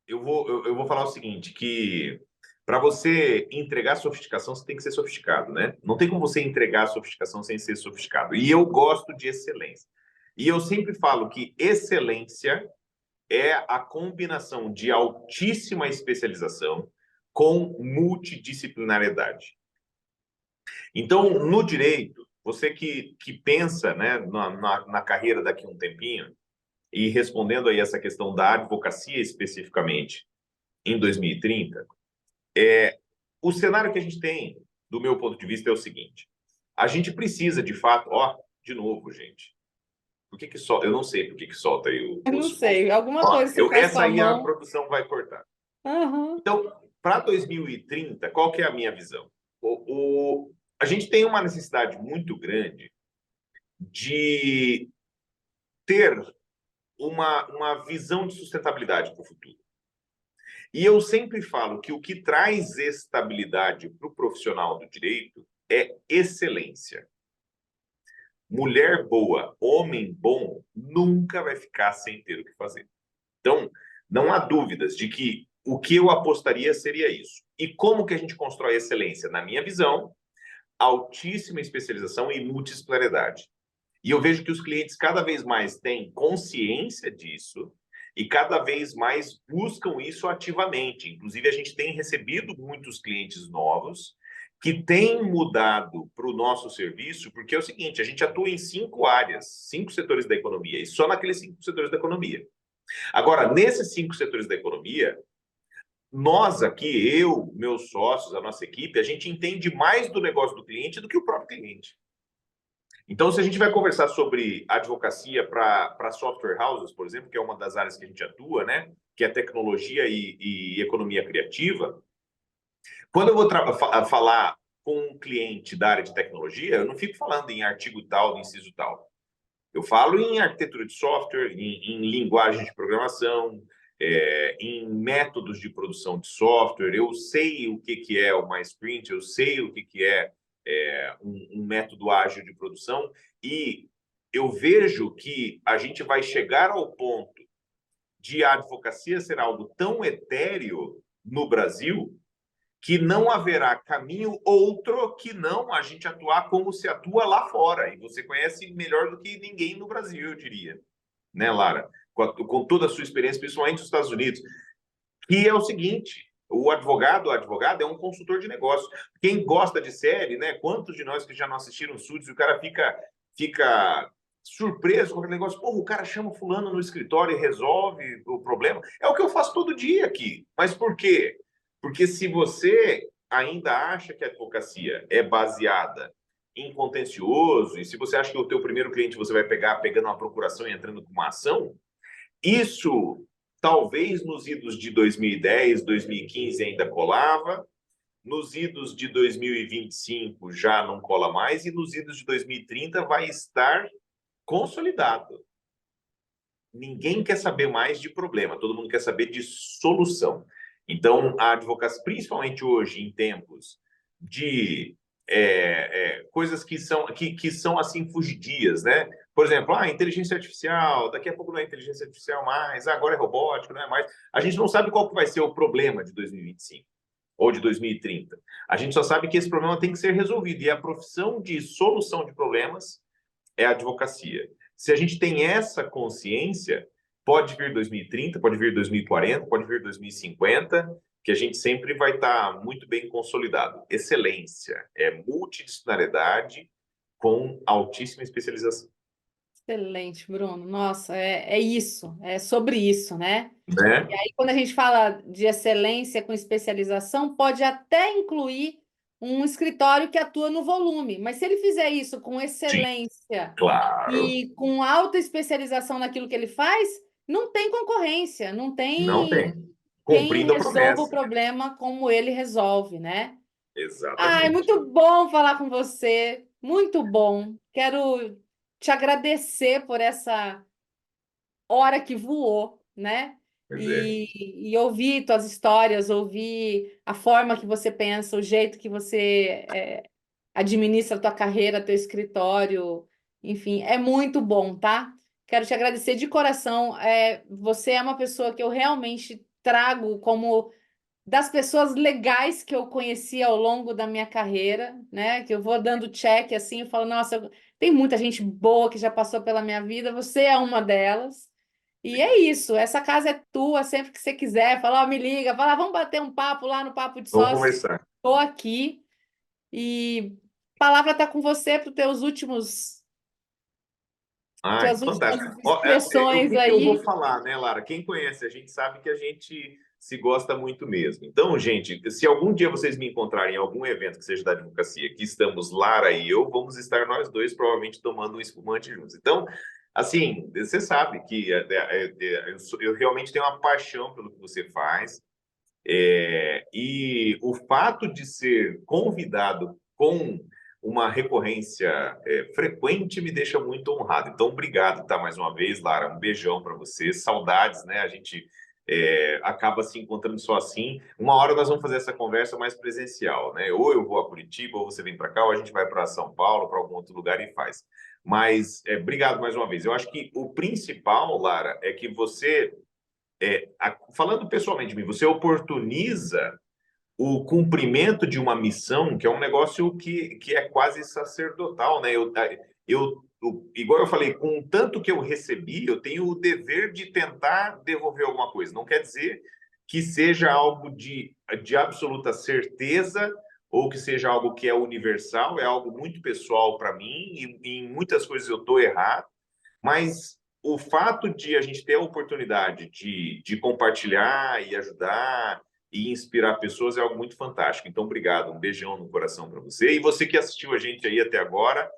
[SPEAKER 2] eu vou falar o seguinte, que para você entregar sofisticação, você tem que ser sofisticado, né? Não tem como você entregar sofisticação sem ser sofisticado. E eu gosto de excelência. E eu sempre falo que excelência é a combinação de altíssima especialização com multidisciplinariedade. Então, no direito, você que pensa, né, na carreira daqui a um tempinho, e respondendo aí essa questão da advocacia especificamente, em 2030, o cenário que a gente tem, do meu ponto de vista, é o seguinte: a gente precisa, de fato, ó, de novo, gente. Por que que solta? Eu não sei por que que solta aí
[SPEAKER 1] Eu não
[SPEAKER 2] os.
[SPEAKER 1] sei, alguma
[SPEAKER 2] Ó,
[SPEAKER 1] coisa você faz com
[SPEAKER 2] essa
[SPEAKER 1] a
[SPEAKER 2] aí a
[SPEAKER 1] mão.
[SPEAKER 2] produção vai cortar.
[SPEAKER 1] Aham.
[SPEAKER 2] Então, para 2030, qual que é a minha visão? A gente tem uma necessidade muito grande de ter uma visão de sustentabilidade para o futuro. E eu sempre falo que o que traz estabilidade para o profissional do direito é excelência. Mulher boa, homem bom, nunca vai ficar sem ter o que fazer. Então, não há dúvidas de que o que eu apostaria seria isso. E como que a gente constrói excelência? Na minha visão, altíssima especialização e multidisciplinaridade. E eu vejo que os clientes cada vez mais têm consciência disso e cada vez mais buscam isso ativamente. Inclusive, a gente tem recebido muitos clientes novos que têm mudado para o nosso serviço, porque é o seguinte: a gente atua em 5 áreas, 5 setores da economia, e só naqueles 5 setores da economia. Agora, nesses 5 setores da economia, nós aqui, eu, meus sócios, a nossa equipe, a gente entende mais do negócio do cliente do que o próprio cliente. Então, se a gente vai conversar sobre advocacia para software houses, por exemplo, que é uma das áreas que a gente atua, né, que é tecnologia e economia criativa, quando eu vou falar com um cliente da área de tecnologia, eu não fico falando em artigo tal, inciso tal. Eu falo em arquitetura de software, em linguagem de programação, em métodos de produção de software. Eu sei o que é uma sprint, eu sei o que é, um método ágil de produção, e eu vejo que a gente vai chegar ao ponto de a advocacia ser algo tão etéreo no Brasil que não haverá caminho outro que não a gente atuar como se atua lá fora. E você conhece melhor do que ninguém no Brasil, eu diria, né, Lara? Com toda a sua experiência, principalmente nos Estados Unidos, que é o seguinte: a advogada é um consultor de negócios. Quem gosta de série, né? Quantos de nós que já não assistiram Suits, e o cara fica surpreso com aquele negócio, pô, o cara chama fulano no escritório e resolve o problema. É o que eu faço todo dia aqui. Mas por quê? Porque se você ainda acha que a advocacia é baseada em contencioso, e se você acha que o teu primeiro cliente você vai pegar pegando uma procuração e entrando com uma ação, isso talvez nos idos de 2010, 2015 ainda colava, nos idos de 2025 já não cola mais, e nos idos de 2030 vai estar consolidado. Ninguém quer saber mais de problema, todo mundo quer saber de solução. Então, a advocacia, principalmente hoje, em tempos de coisas que são assim fugidias, né? Por exemplo, inteligência artificial, daqui a pouco não é inteligência artificial mais, agora é robótica, não é mais. A gente não sabe qual que vai ser o problema de 2025 ou de 2030. A gente só sabe que esse problema tem que ser resolvido. E a profissão de solução de problemas é a advocacia. Se a gente tem essa consciência, pode vir 2030, pode vir 2040, pode vir 2050, que a gente sempre vai estar muito bem consolidado. Excelência é multidisciplinariedade com altíssima especialização.
[SPEAKER 1] Excelente, Bruno. Nossa, é isso, é sobre isso, né?
[SPEAKER 2] Né?
[SPEAKER 1] E aí, quando a gente fala de excelência com especialização, pode até incluir um escritório que atua no volume, mas se ele fizer isso com
[SPEAKER 2] Sim,
[SPEAKER 1] excelência
[SPEAKER 2] claro.
[SPEAKER 1] e com alta especialização naquilo que ele faz, não tem concorrência, não
[SPEAKER 2] Não
[SPEAKER 1] tem
[SPEAKER 2] tem.
[SPEAKER 1] quem
[SPEAKER 2] Cumprindo a
[SPEAKER 1] resolva o
[SPEAKER 2] promessa.
[SPEAKER 1] problema como ele resolve, né? Ai,
[SPEAKER 2] Exatamente.
[SPEAKER 1] muito bom falar com você, muito bom. Quero te agradecer por essa hora que voou, né?
[SPEAKER 2] Pois é.
[SPEAKER 1] E ouvir tuas histórias, ouvir a forma que você pensa, o jeito que você administra a tua carreira, teu escritório, enfim, é muito bom, tá? Quero te agradecer de coração. Você é uma pessoa que eu realmente trago como das pessoas legais que eu conheci ao longo da minha carreira, né? Que eu vou dando check assim, eu falo, nossa, tem muita gente boa que já passou pela minha vida, você é uma delas. E é isso, essa casa é tua, sempre que você quiser, fala, ó, me liga, fala, vamos bater um papo lá no Papo de
[SPEAKER 2] Vamos
[SPEAKER 1] Sócio.
[SPEAKER 2] conversar.
[SPEAKER 1] Estou aqui e a palavra está com você para os teus
[SPEAKER 2] Ai,
[SPEAKER 1] tuas últimas
[SPEAKER 2] fantástico. Ó, o
[SPEAKER 1] expressões
[SPEAKER 2] que que eu vou
[SPEAKER 1] aí.
[SPEAKER 2] falar, né, Lara? Quem conhece a gente sabe que a gente se gosta muito mesmo. Então, gente, se algum dia vocês me encontrarem em algum evento que seja da advocacia, que estamos Lara e eu, vamos estar nós dois provavelmente tomando um espumante juntos. Então, assim, você sabe que eu realmente tenho uma paixão pelo que você faz. E o fato de ser convidado com uma recorrência frequente me deixa muito honrado. Então, obrigado, tá? Mais uma vez, Lara, um beijão para você. Saudades, né? A gente acaba se encontrando só assim. Uma hora nós vamos fazer essa conversa mais presencial, né? Ou eu vou a Curitiba, ou você vem para cá, ou a gente vai para São Paulo, para algum outro lugar e faz. Mas obrigado mais uma vez. Eu acho que o principal, Lara, é que você falando pessoalmente de mim, você oportuniza o cumprimento de uma missão, que é um negócio que é quase sacerdotal, né? Igual eu falei, com o tanto que eu recebi, eu tenho o dever de tentar devolver alguma coisa. Não quer dizer que seja algo de absoluta certeza ou que seja algo que é universal, é algo muito pessoal para mim e em muitas coisas eu estou errado, mas o fato de a gente ter a oportunidade de compartilhar e ajudar e inspirar pessoas é algo muito fantástico. Então, obrigado. Um beijão no coração para você. E você que assistiu a gente aí até agora,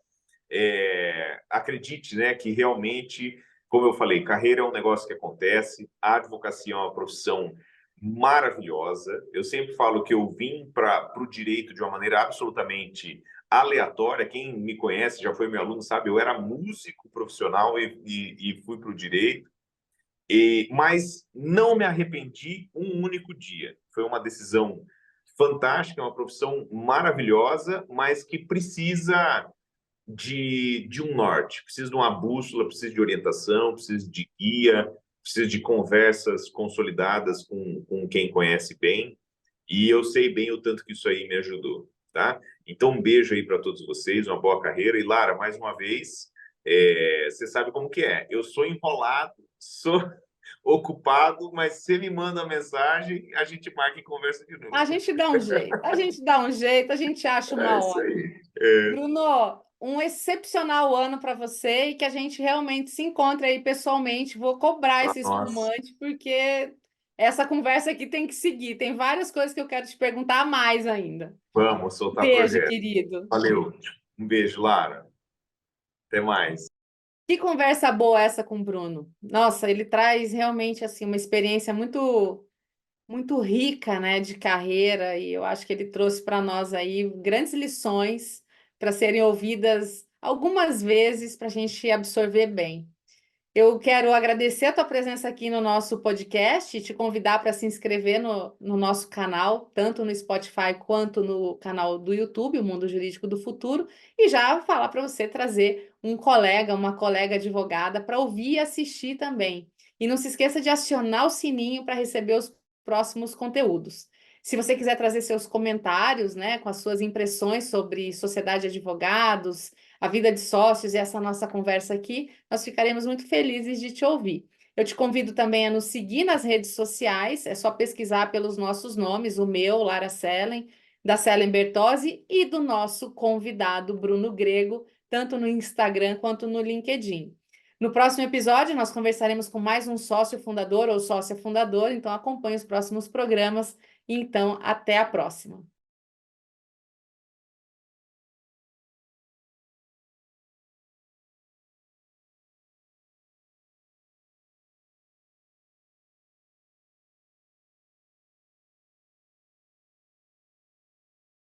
[SPEAKER 2] acredite, né, que realmente, como eu falei, carreira é um negócio que acontece, a advocacia é uma profissão maravilhosa. Eu sempre falo que eu vim para o direito de uma maneira absolutamente aleatória. Quem me conhece, já foi meu aluno, sabe, eu era músico profissional e fui para o direito. Mas não me arrependi um único dia. Foi uma decisão fantástica, uma profissão maravilhosa, mas que precisa de um norte, precisa de uma bússola, precisa de orientação, precisa de guia, precisa de conversas consolidadas com quem conhece bem. E eu sei bem o tanto que isso aí me ajudou, tá? Então, um beijo aí para todos vocês, uma boa carreira. E Lara, mais uma vez, você sabe como que é. Eu sou enrolado, sou ocupado, mas você me manda uma mensagem, a gente marca e conversa de
[SPEAKER 1] A
[SPEAKER 2] novo.
[SPEAKER 1] gente dá um jeito, a gente dá um jeito, a gente acha
[SPEAKER 2] É
[SPEAKER 1] uma
[SPEAKER 2] isso
[SPEAKER 1] hora.
[SPEAKER 2] aí.
[SPEAKER 1] Bruno, um excepcional ano para você e que a gente realmente se encontre aí pessoalmente. Vou cobrar esse
[SPEAKER 2] Nossa,
[SPEAKER 1] espumante, porque essa conversa aqui tem que seguir. Tem várias coisas que eu quero te perguntar mais ainda.
[SPEAKER 2] vamos soltar
[SPEAKER 1] Beijo,
[SPEAKER 2] projeto.
[SPEAKER 1] querido.
[SPEAKER 2] Valeu. Um beijo, Lara. Até mais.
[SPEAKER 1] Que conversa boa essa com o Bruno. Nossa, ele traz realmente assim uma experiência muito rica, né, de carreira, e eu acho que ele trouxe para nós aí grandes lições para serem ouvidas algumas vezes para a gente absorver bem. Eu quero agradecer a tua presença aqui no nosso podcast e te convidar para se inscrever no nosso canal, tanto no Spotify quanto no canal do YouTube, o Mundo Jurídico do Futuro, e já falar para você trazer um colega, uma colega advogada para ouvir e assistir também. E não se esqueça de acionar o sininho para receber os próximos conteúdos. Se você quiser trazer seus comentários, né, com as suas impressões sobre sociedade de advogados, a vida de sócios e essa nossa conversa aqui, nós ficaremos muito felizes de te ouvir. Eu te convido também a nos seguir nas redes sociais, é só pesquisar pelos nossos nomes, o meu, Lara Sellen, da Sellen Bertozzi e do nosso convidado Bruno Grego, tanto no Instagram quanto no LinkedIn. No próximo episódio, nós conversaremos com mais um sócio fundador ou sócia fundadora, então acompanhe os próximos programas e então até a próxima.